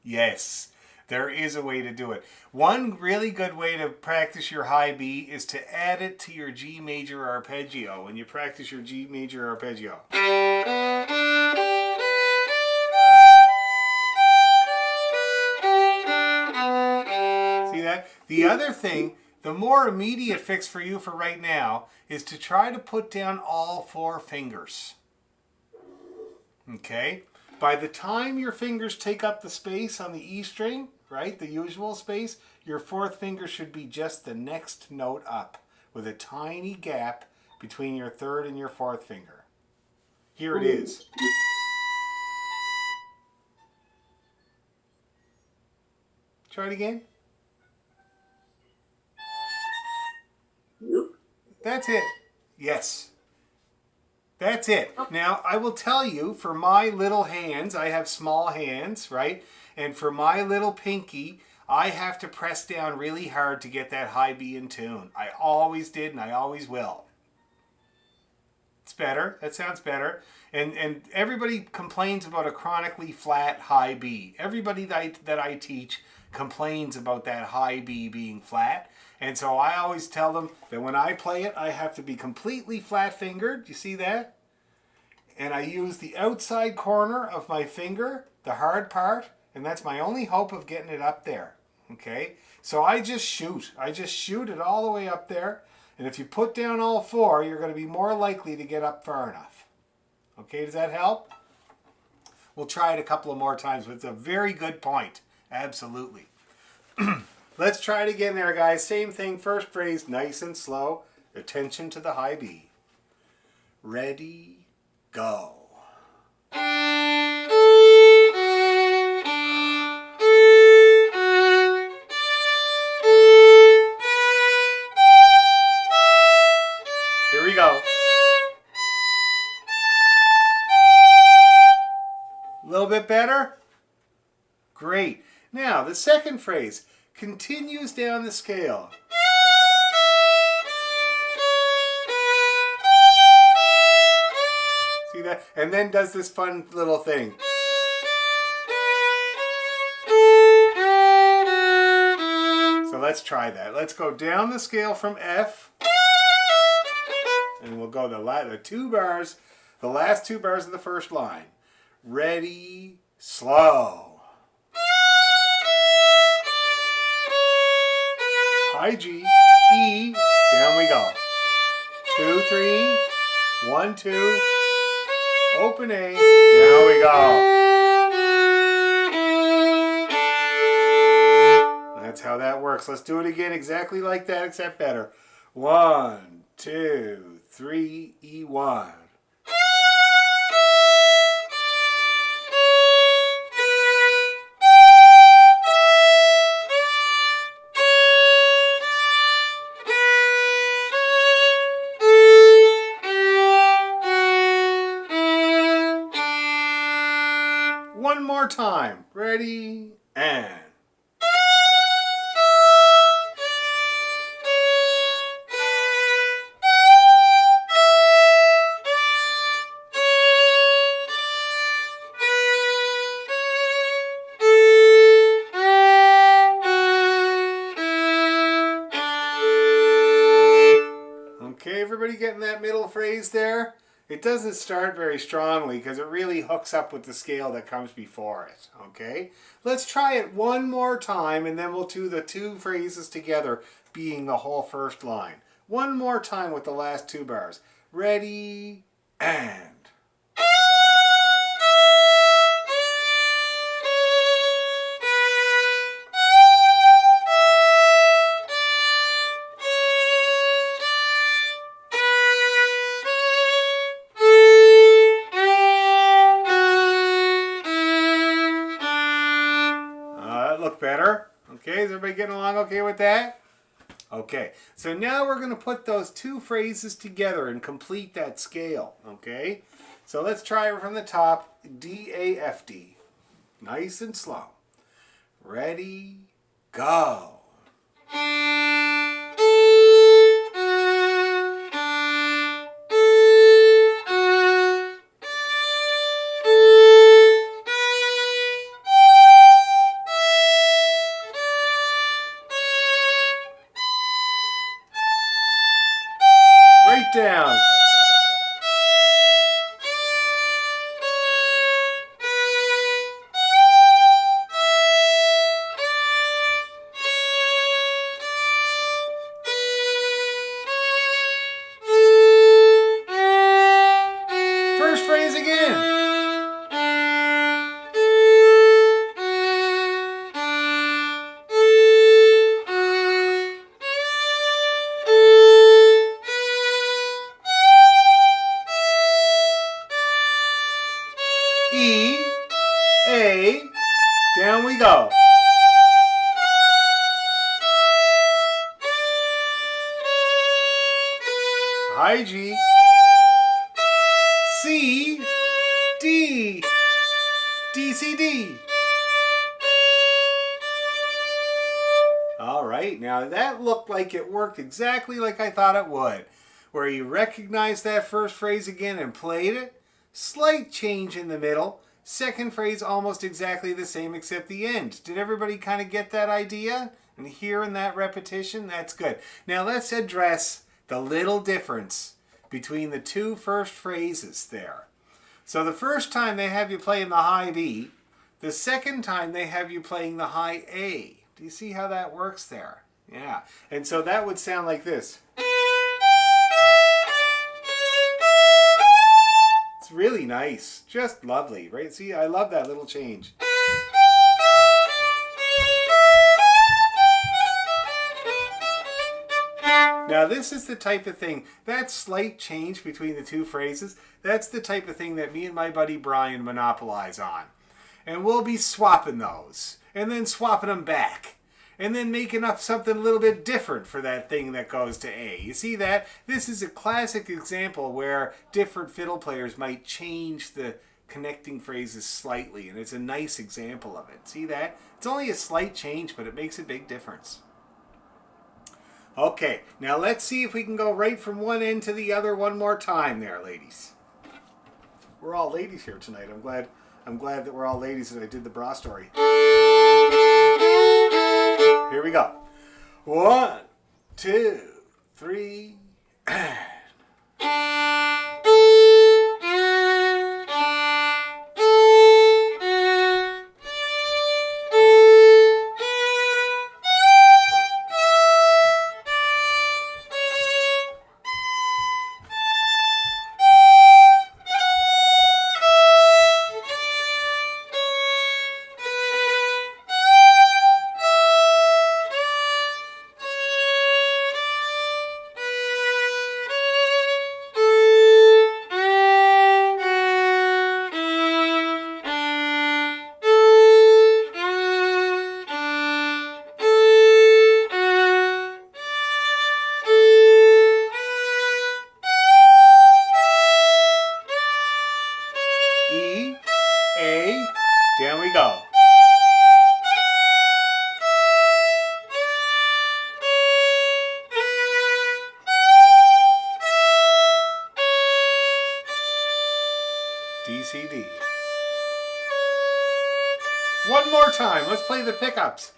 Yes, there is a way to do it. One really good way to practice your high B is to add it to your G major arpeggio when you practice your G major arpeggio. See that? The other thing, the more immediate fix for you for right now is to try to put down all 4 fingers. Okay? By the time your fingers take up the space on the E string, right, the usual space, your 4th finger should be just the next note up with a tiny gap between your 3rd and your 4th finger. Here it is. Try it again. Nope. That's it. Yes. That's it. Now, I will tell you, for my little hands, I have small hands, right? And for my little pinky, I have to press down really hard to get that high B in tune. I always did and I always will. It's better. That sounds better. And everybody complains about a chronically flat high B. Everybody that I teach complains about that high B being flat. And so I always tell them that when I play it, I have to be completely flat fingered. You see that? And I use the outside corner of my finger, the hard part, and that's my only hope of getting it up there. Okay? So I just shoot. I just shoot it all the way up there. And if you put down all four, you're going to be more likely to get up far enough. Okay, does that help? We'll try it a couple of more times, but it's a very good point. Absolutely. Let's try it again there, guys. Same thing. First phrase, nice and slow. Attention to the high B. Ready, go. Here we go. A little bit better? Great. Now, the second phrase continues down the scale. See that? And then does this fun little thing. So let's try that. Let's go down the scale from F. And we'll go the two bars, the last two bars of the first line. Ready, slow. High G, E, down we go. 2, 3, 1, 2, open A, down we go. That's how that works. Let's do it again exactly like that, except better. 1, 2, 3, E1. One more time. Ready, and. Okay, everybody getting that middle phrase there? It doesn't start very strongly because it really hooks up with the scale that comes before it, okay? Let's try it one more time and then we'll do the two phrases together being the whole first line. One more time with the last two bars. Ready, and. Look better. Okay, is everybody getting along okay with that? Okay, so now we're going to put those two phrases together and complete that scale, okay? So let's try it from the top, D, A, F, D. Nice and slow. Ready, go. Down. First phrase again. E, A, down we go. High G, C, D, D, C, D. right, now that looked like it worked exactly like I thought it would. Where you recognized that first phrase again and played it. Slight change in the middle. Second phrase almost exactly the same except the end. Did everybody kind of get that idea? And hearing that repetition? That's good. Now let's address the little difference between the two first phrases there. So the first time they have you playing the high B. The second time they have you playing the high A. Do you see how that works there? Yeah. And so that would sound like this. It's really nice. Just lovely, right? See, I love that little change. Now this is the type of thing, that slight change between the two phrases, that's the type of thing that me and my buddy Brian monopolize on. And we'll be swapping those, and then swapping them back, and then making up something a little bit different for that thing that goes to A. You see that? This is a classic example where different fiddle players might change the connecting phrases slightly, and it's a nice example of it. See that? It's only a slight change, but it makes a big difference. Okay, now let's see if we can go right from one end to the other one more time there, ladies. We're all ladies here tonight. I'm glad that we're all ladies and I did the bra story. Here we go. 1, 2, 3, and... E, A, down we go. D, C, D. One more time, let's play the pickups.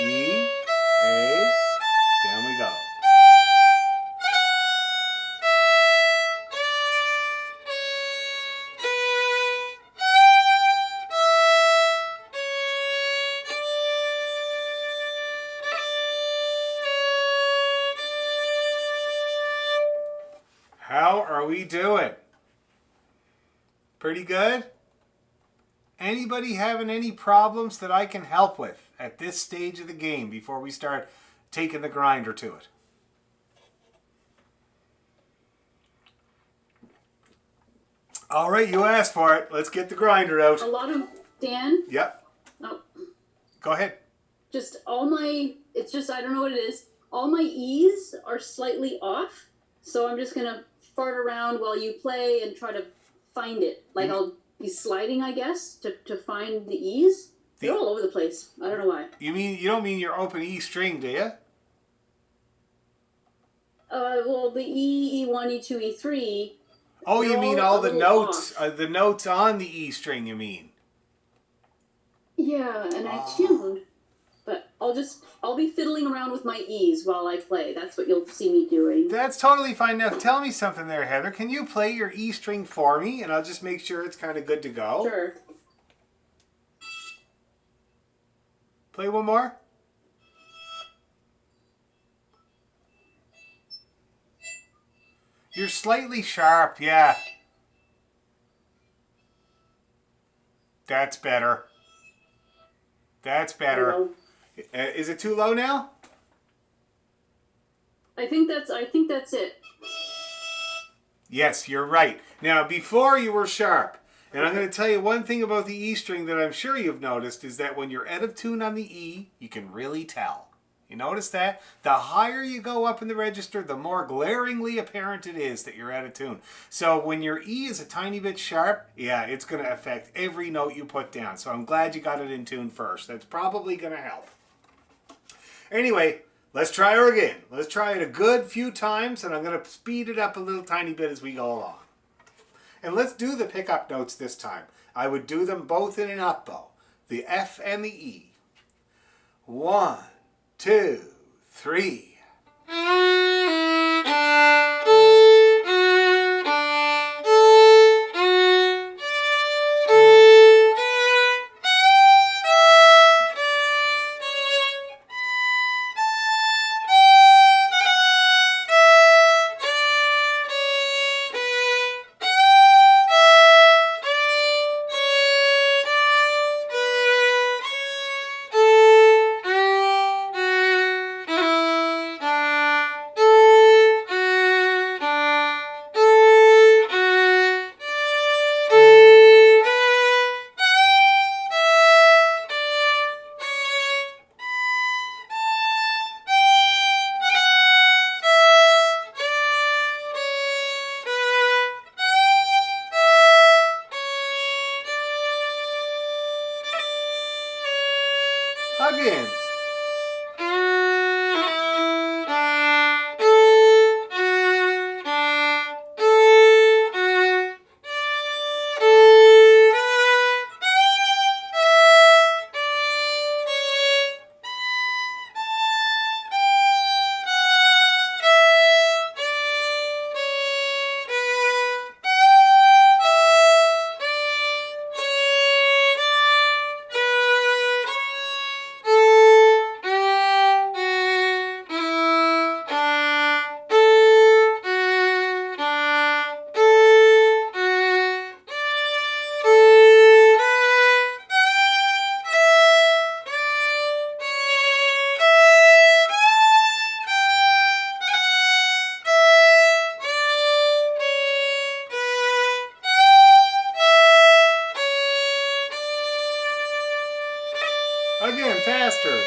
E, A, down we go. How are we doing? Pretty good? Anybody having any problems that I can help with at this stage of the game before we start taking the grinder to it? All right, you asked for it. Let's get the grinder out. A lot of, Dan? Yep. Oh, Go ahead. just all my, it's just, I don't know what it is. All my E's are slightly off. So I'm just going to fart around while you play and try to find it. Like I'll be sliding, I guess, to find the E's. They're all over the place. I don't know why. You don't mean your open E string, do you? Well, the E, E1, E2, E3. Oh, you mean all the notes, off. the notes on the E string, you mean? Yeah, and I Ah. tuned. But I'll be fiddling around with my E's while I play. That's what you'll see me doing. That's totally fine. Now tell me something there, Heather. Can you play your E string for me? And I'll just make sure it's kind of good to go. Sure. Play one more. You're slightly sharp, yeah. That's better. That's better. Is it too low now? I think that's it. Yes, you're right. Now, before you were sharp, and I'm going to tell you one thing about the E string that I'm sure you've noticed is that when you're out of tune on the E, you can really tell. You notice that? The higher you go up in the register, the more glaringly apparent it is that you're out of tune. So when your E is a tiny bit sharp, yeah, it's going to affect every note you put down. So I'm glad you got it in tune first. That's probably going to help. Anyway, let's try her again. Let's try it a good few times, and I'm going to speed it up a little tiny bit as we go along. And let's do the pickup notes this time. I would do them both in an up bow. The F and the E. 1, 2, 3. Again. Again, faster.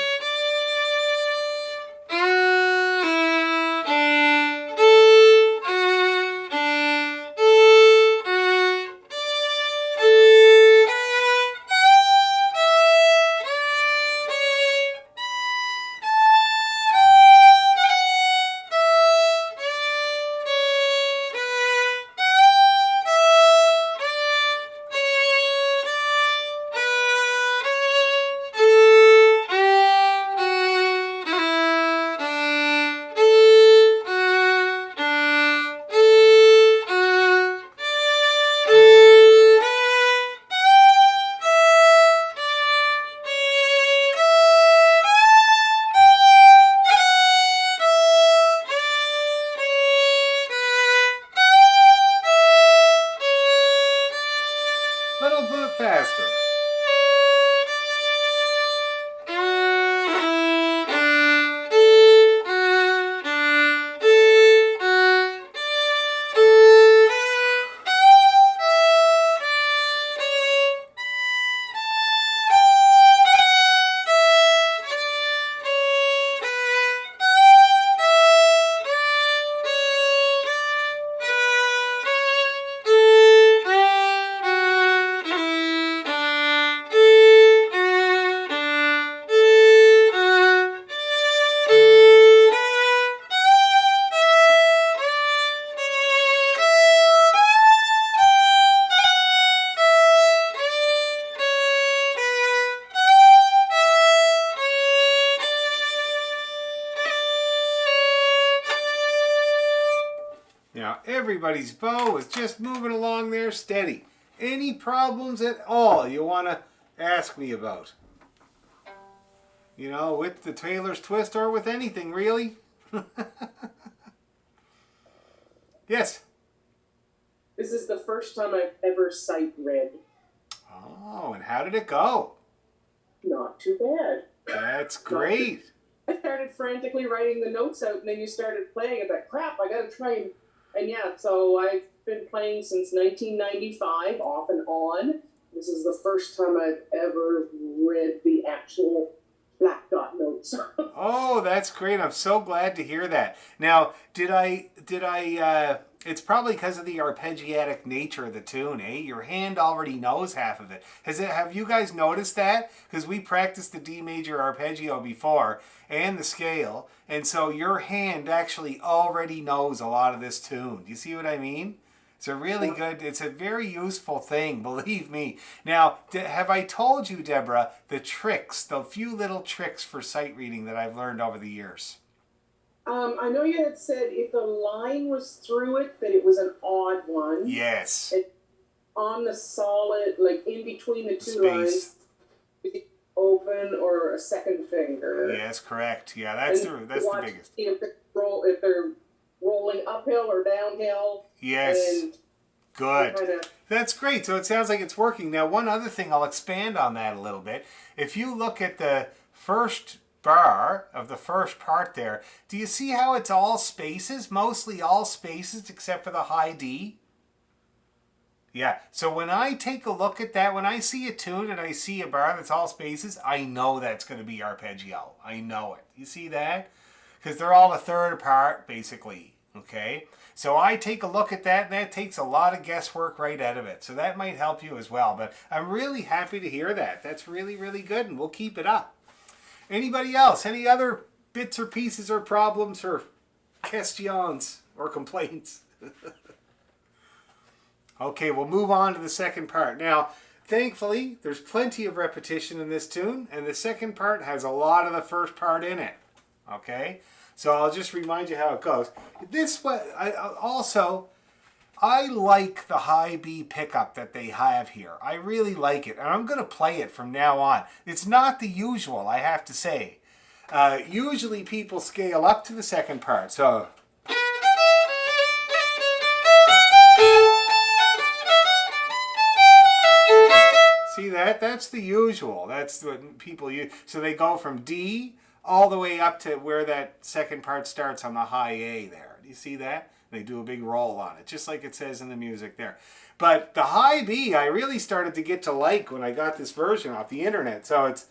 Now everybody's bow is just moving along there steady. Any problems at all you want to ask me about? You know, with the tailor's twist or with anything really? Yes. This is the first time I've ever sight read. Oh, and how did it go? Not too bad. That's great. I started frantically writing the notes out, and then you started playing. I thought, crap, I gotta try and yeah, so I've been playing since 1995, off and on. This is the first time I've ever read the actual black dot notes. Oh, that's great. I'm so glad to hear that. Now, it's probably because of the arpeggiatic nature of the tune, eh? Your hand already knows half of it. Have you guys noticed that? Because we practiced the D major arpeggio before and the scale, and so your hand actually already knows a lot of this tune. Do you see what I mean? It's a really good, it's a very useful thing, believe me. Now, have I told you, Deborah, the few little tricks for sight reading that I've learned over the years? I know you had said if the line was through it, that it was an odd one. Yes. On the solid, like in between the two Space. lines, open or a second finger. Yes, correct. Yeah, that's the biggest. If they're rolling uphill or downhill. Yes. Good. That's great. So it sounds like it's working. Now, one other thing, I'll expand on that a little bit. If you look at the first bar of the first part there, do you see how it's all spaces? Mostly all spaces except for the high D? Yeah. So when I take a look at that, when I see a tune and I see a bar that's all spaces, I know that's going to be arpeggio. I know it. You see that? Because they're all a third apart, basically. Okay? So I take a look at that, and that takes a lot of guesswork right out of it. So that might help you as well. But I'm really happy to hear that. That's really, really good, and we'll keep it up. Anybody else? Any other bits or pieces or problems or questions or complaints? Okay, we'll move on to the second part. Now, thankfully, there's plenty of repetition in this tune, and the second part has a lot of the first part in it. Okay? So I'll just remind you how it goes. I like the high B pickup that they have here. I really like it, and I'm going to play it from now on. It's not the usual, I have to say. Usually people scale up to the second part. So, see that? That's the usual. That's what people use. So they go from D all the way up to where that second part starts on the high A there. Do you see that? They do a big roll on it, just like it says in the music there. But the high B, I really started to get to like when I got this version off the internet. So it's...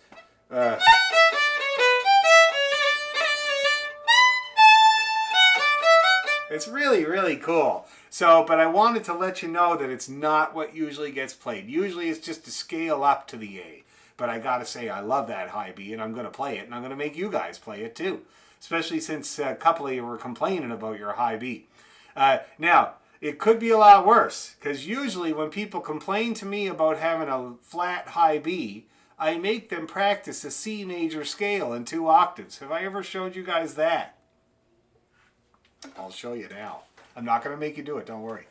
It's really, really cool. So, but I wanted to let you know that it's not what usually gets played. Usually it's just to scale up to the A. But I gotta say, I love that high B, and I'm gonna play it, and I'm gonna make you guys play it too. Especially since a couple of you were complaining about your high B. Now, it could be a lot worse, because usually when people complain to me about having a flat high B, I make them practice a C major scale in 2 octaves. Have I ever showed you guys that? I'll show you now. I'm not going to make you do it, don't worry.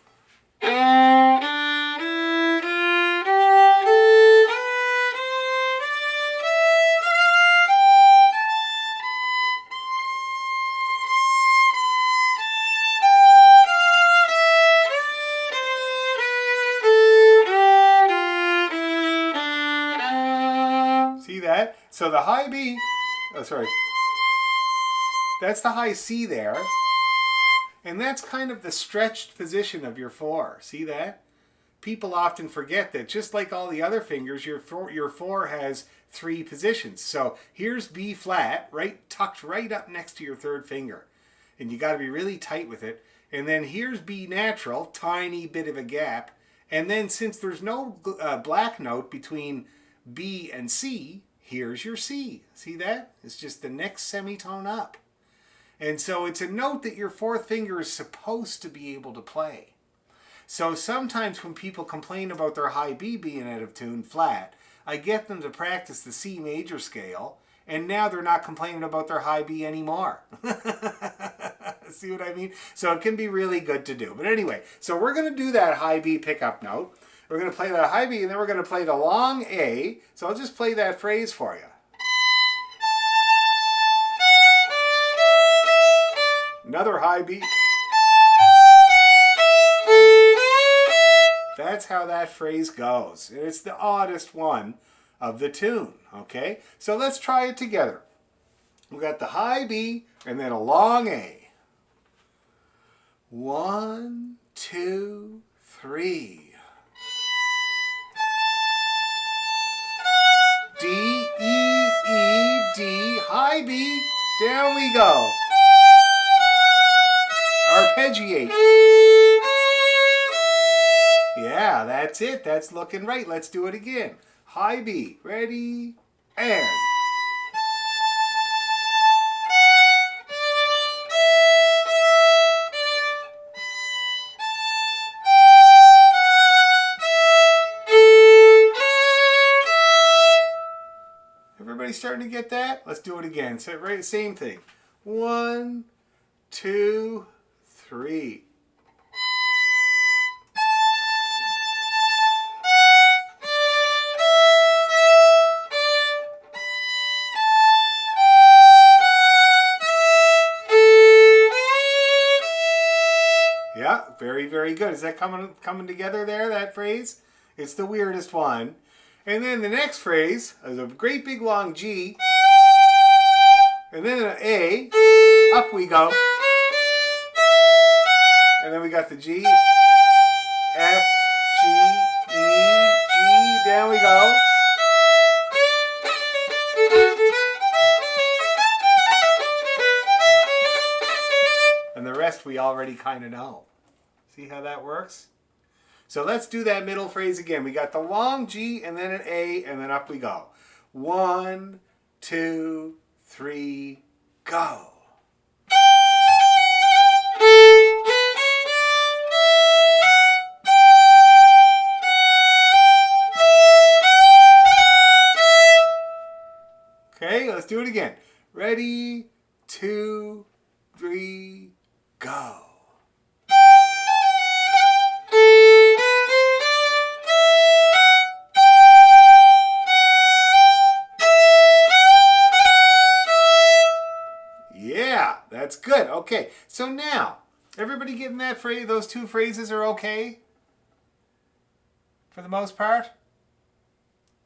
See that? So the high B, oh sorry, that's the high C there. And that's kind of the stretched position of your 4. See that? People often forget that just like all the other fingers, your 4 has 3 positions. So here's B flat, right, tucked right up next to your 3rd finger. And you got to be really tight with it. And then here's B natural, tiny bit of a gap. And then since there's no black note between B and C, here's your C. See that? It's just the next semitone up. And so it's a note that your 4th finger is supposed to be able to play. So sometimes when people complain about their high B being out of tune, flat, I get them to practice the C major scale, and now they're not complaining about their high B anymore. See what I mean? So it can be really good to do. But anyway, so we're going to do that high B pickup note. We're going to play that high B, and then we're going to play the long A. So I'll just play that phrase for you. Another high B. That's how that phrase goes. It's the oddest one of the tune, okay? So let's try it together. We got the high B and then a long A. 1, 2, 3. D, E, E, D, high B, down we go. Arpeggiate. Yeah, that's it. That's looking right. Let's do it again. High B. Ready? And. Everybody starting to get that? Let's do it again. So, right, same thing. 1, 2, 3. Yeah, very, very good. Is that coming together there, that phrase? It's the weirdest one. And then the next phrase is a great big long G. And then an A. Up we go. And then we got the G. F, G, E, G. Down we go. And the rest we already kind of know. See how that works? So let's do that middle phrase again. We got the long G and then an A and then up we go. 1, 2, 3, go. Okay, let's do it again. Ready, 2, 3, go. Yeah, that's good. Okay, so now, everybody getting that phrase? Those two phrases are okay? For the most part?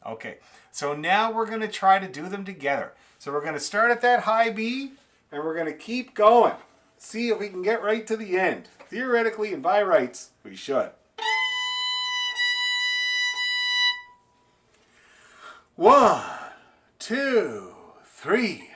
Okay, so now we're going to try to do them together. So we're going to start at that high B, and we're going to keep going. See if we can get right to the end. Theoretically and by rights, we should. 1, 2, 3.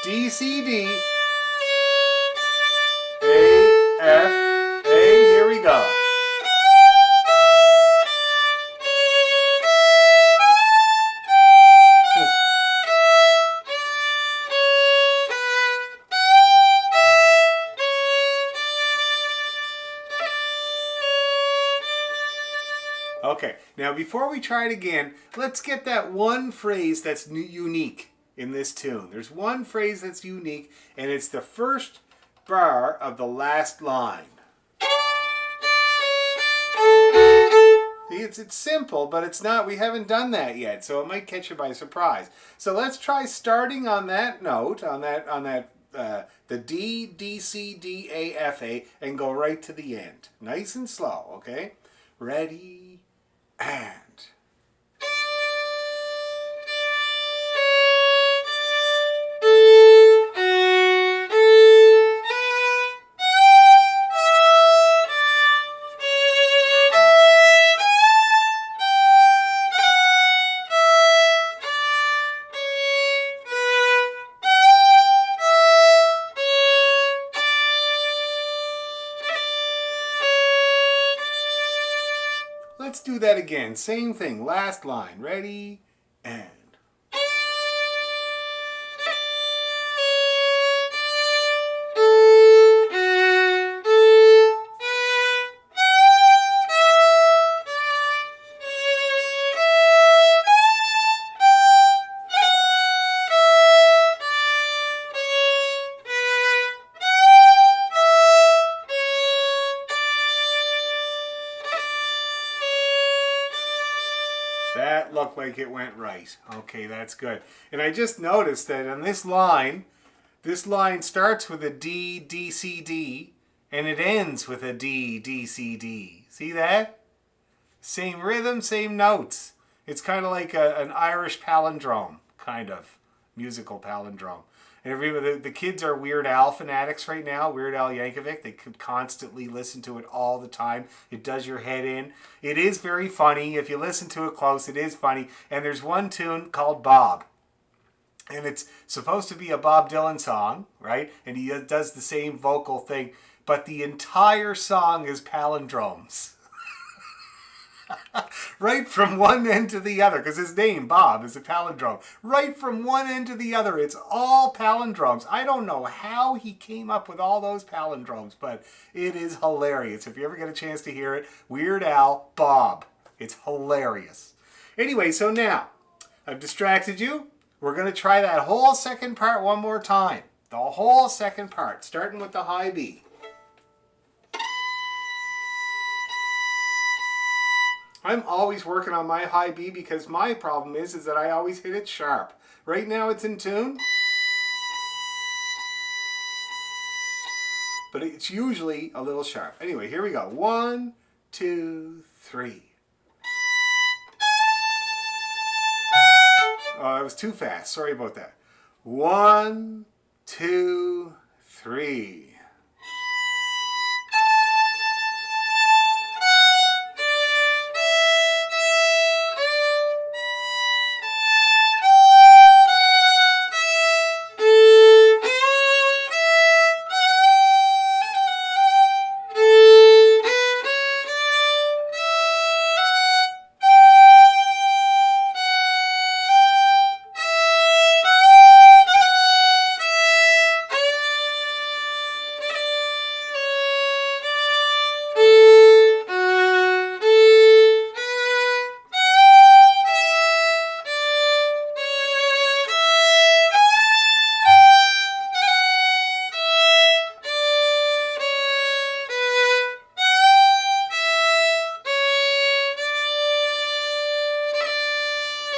D, C, D, A, F, A, here we go. Okay, now before we try it again, let's get that one phrase that's unique in this tune. There's one phrase that's unique, and it's the first bar of the last line. See, it's simple, but it's not. We haven't done that yet, so it might catch you by surprise. So let's try starting on that note, the D, D, C, D, A, F, A, and go right to the end. Nice and slow, okay? Ready, and. let's do that again. Same thing. Last line. Ready? And. That looked like it went right. Okay, that's good. And I just noticed that on this line starts with a D, D, C, D, and it ends with a D, D, C, D. See that? Same rhythm, same notes. It's kind of like an Irish palindrome, kind of musical palindrome. And everybody, the kids are Weird Al fanatics right now. Weird Al Yankovic. They could constantly listen to it all the time. It does your head in. It is very funny. If you listen to it close, it is funny. And there's one tune called Bob. And it's supposed to be a Bob Dylan song, right? And he does the same vocal thing. But the entire song is palindromes. Right from one end to the other, because his name, Bob, is a palindrome. Right from one end to the other, it's all palindromes. I don't know how he came up with all those palindromes, but it is hilarious. If you ever get a chance to hear it, Weird Al, Bob. It's hilarious. Anyway, so now, I've distracted you. We're going to try that whole second part one more time. The whole second part, starting with the high B. I'm always working on my high B because my problem is that I always hit it sharp. Right now it's in tune, but it's usually a little sharp. Anyway, here we go. 1, 2, 3. Oh, I was too fast. Sorry about that. 1, 2, 3.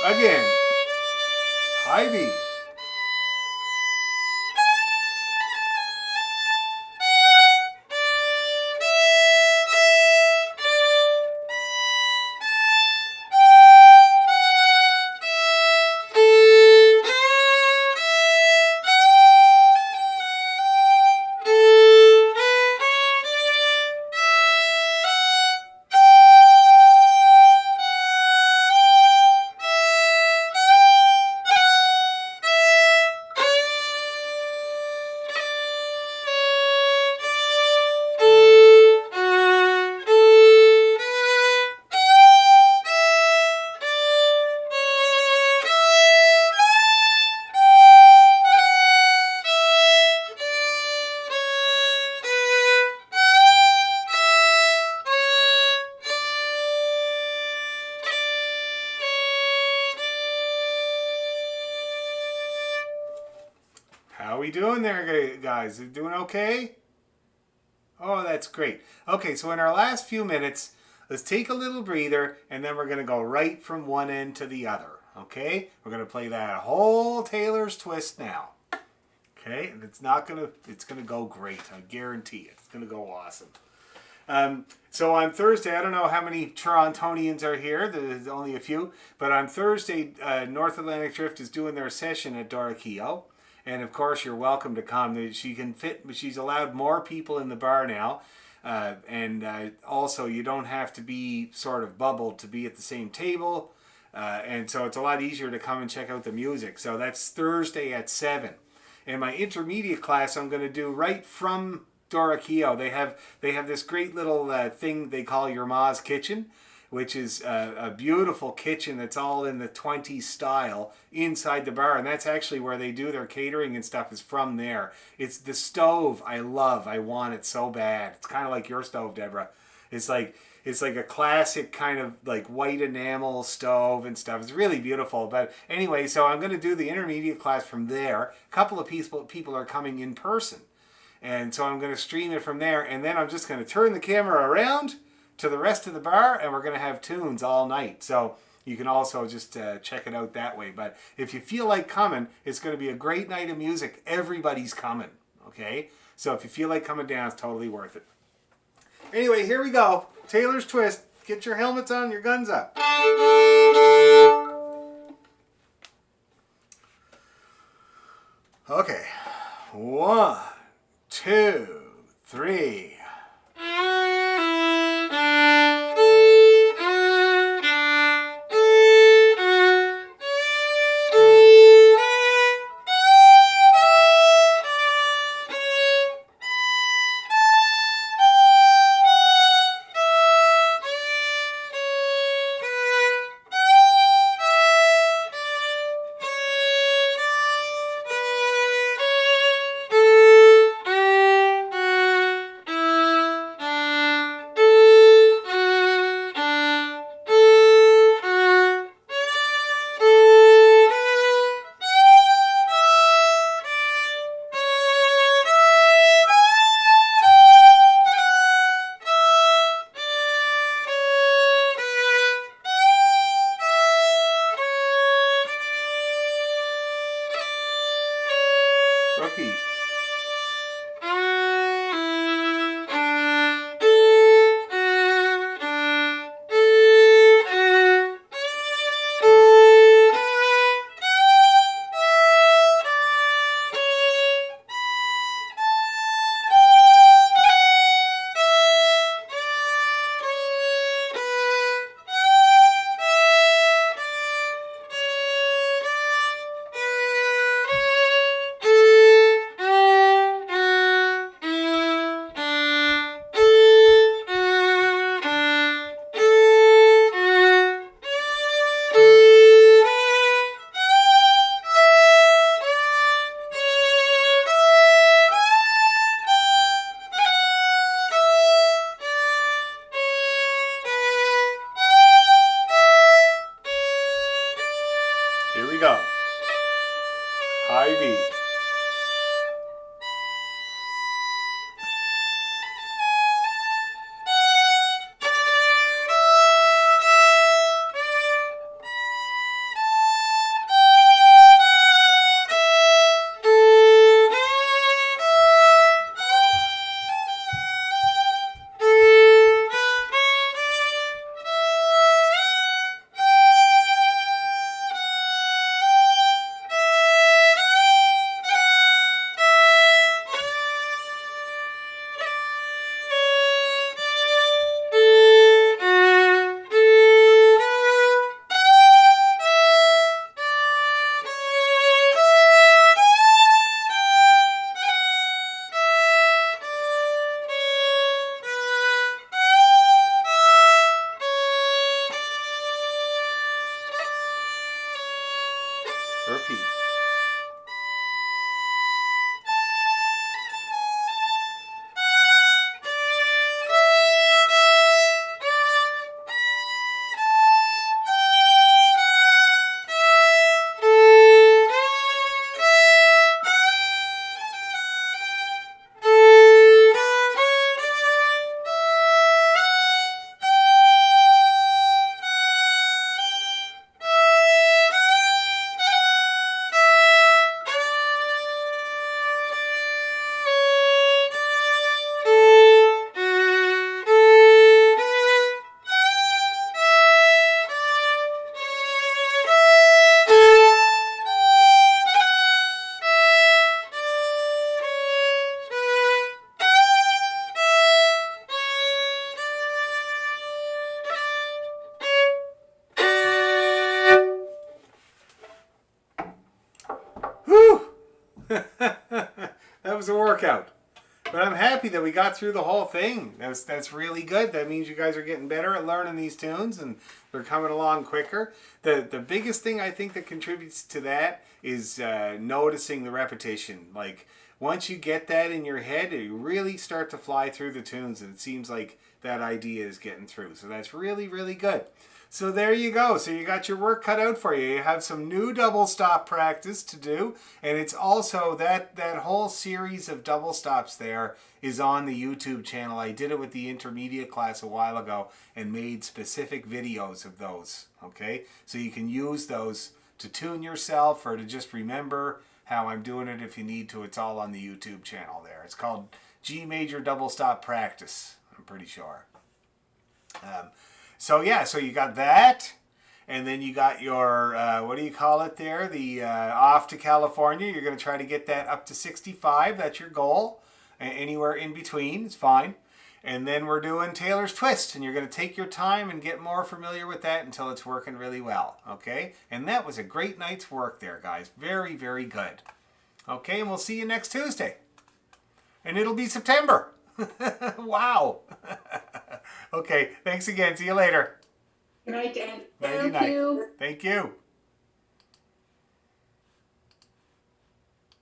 Again, high B. How we doing there, guys? Doing okay? Oh, that's great. Okay, so in our last few minutes, let's take a little breather, and then we're going to go right from one end to the other. Okay? We're going to play that whole Taylor's Twist now. Okay? And it's going to go great. I guarantee it. It's going to go awesome. So on Thursday, I don't know how many Torontonians are here. There's only a few. But on Thursday, North Atlantic Drift is doing their session at Dorakio. And of course, you're welcome to come. She can fit. She's allowed more people in the bar now. And also, you don't have to be sort of bubbled to be at the same table. And so it's a lot easier to come and check out the music. So that's Thursday at 7. And my intermediate class I'm going to do right from Dorakio. They have this great little thing they call Your Ma's Kitchen, which is a beautiful kitchen that's all in the 20s style inside the bar. And that's actually where they do their catering and stuff, is from there. It's the stove I love. I want it so bad. It's kind of like your stove, Deborah. It's like a classic kind of like white enamel stove and stuff. It's really beautiful. But anyway, so I'm going to do the intermediate class from there. A couple of people are coming in person. And so I'm going to stream it from there. And then I'm just going to turn the camera around to the rest of the bar, and we're going to have tunes all night. So you can also just check it out that way. But if you feel like coming, it's going to be a great night of music. Everybody's coming, okay? So if you feel like coming down, it's totally worth it. Anyway, here we go. Taylor's Twist. Get your helmets on, your guns up. Okay. 1, 2, 3. Rookie. Here we go. High B. Repeat. Whew! That was a workout. But I'm happy that we got through the whole thing. That's really good. That means you guys are getting better at learning these tunes and they're coming along quicker. The biggest thing I think that contributes to that is noticing the repetition. Like once you get that in your head, you really start to fly through the tunes, and it seems like that idea is getting through. So that's really, really good. So there you go. So you got your work cut out for you. You have some new double stop practice to do. And it's also that whole series of double stops there is on the YouTube channel. I did it with the intermediate class a while ago and made specific videos of those. Okay? So you can use those to tune yourself or to just remember how I'm doing it if you need to. It's all on the YouTube channel there. It's called G major double stop practice, I'm pretty sure. So yeah, so you got that, and then you got your, what do you call it there? The off to California. You're going to try to get that up to 65. That's your goal. Anywhere in between is fine. And then we're doing Taylor's Twist, and you're going to take your time and get more familiar with that until it's working really well, okay? And that was a great night's work there, guys. Very, very good. Okay, and we'll see you next Tuesday. And it'll be September. Wow. Okay, thanks again. See you later. Good night, Dan. Nighty night. Thank you.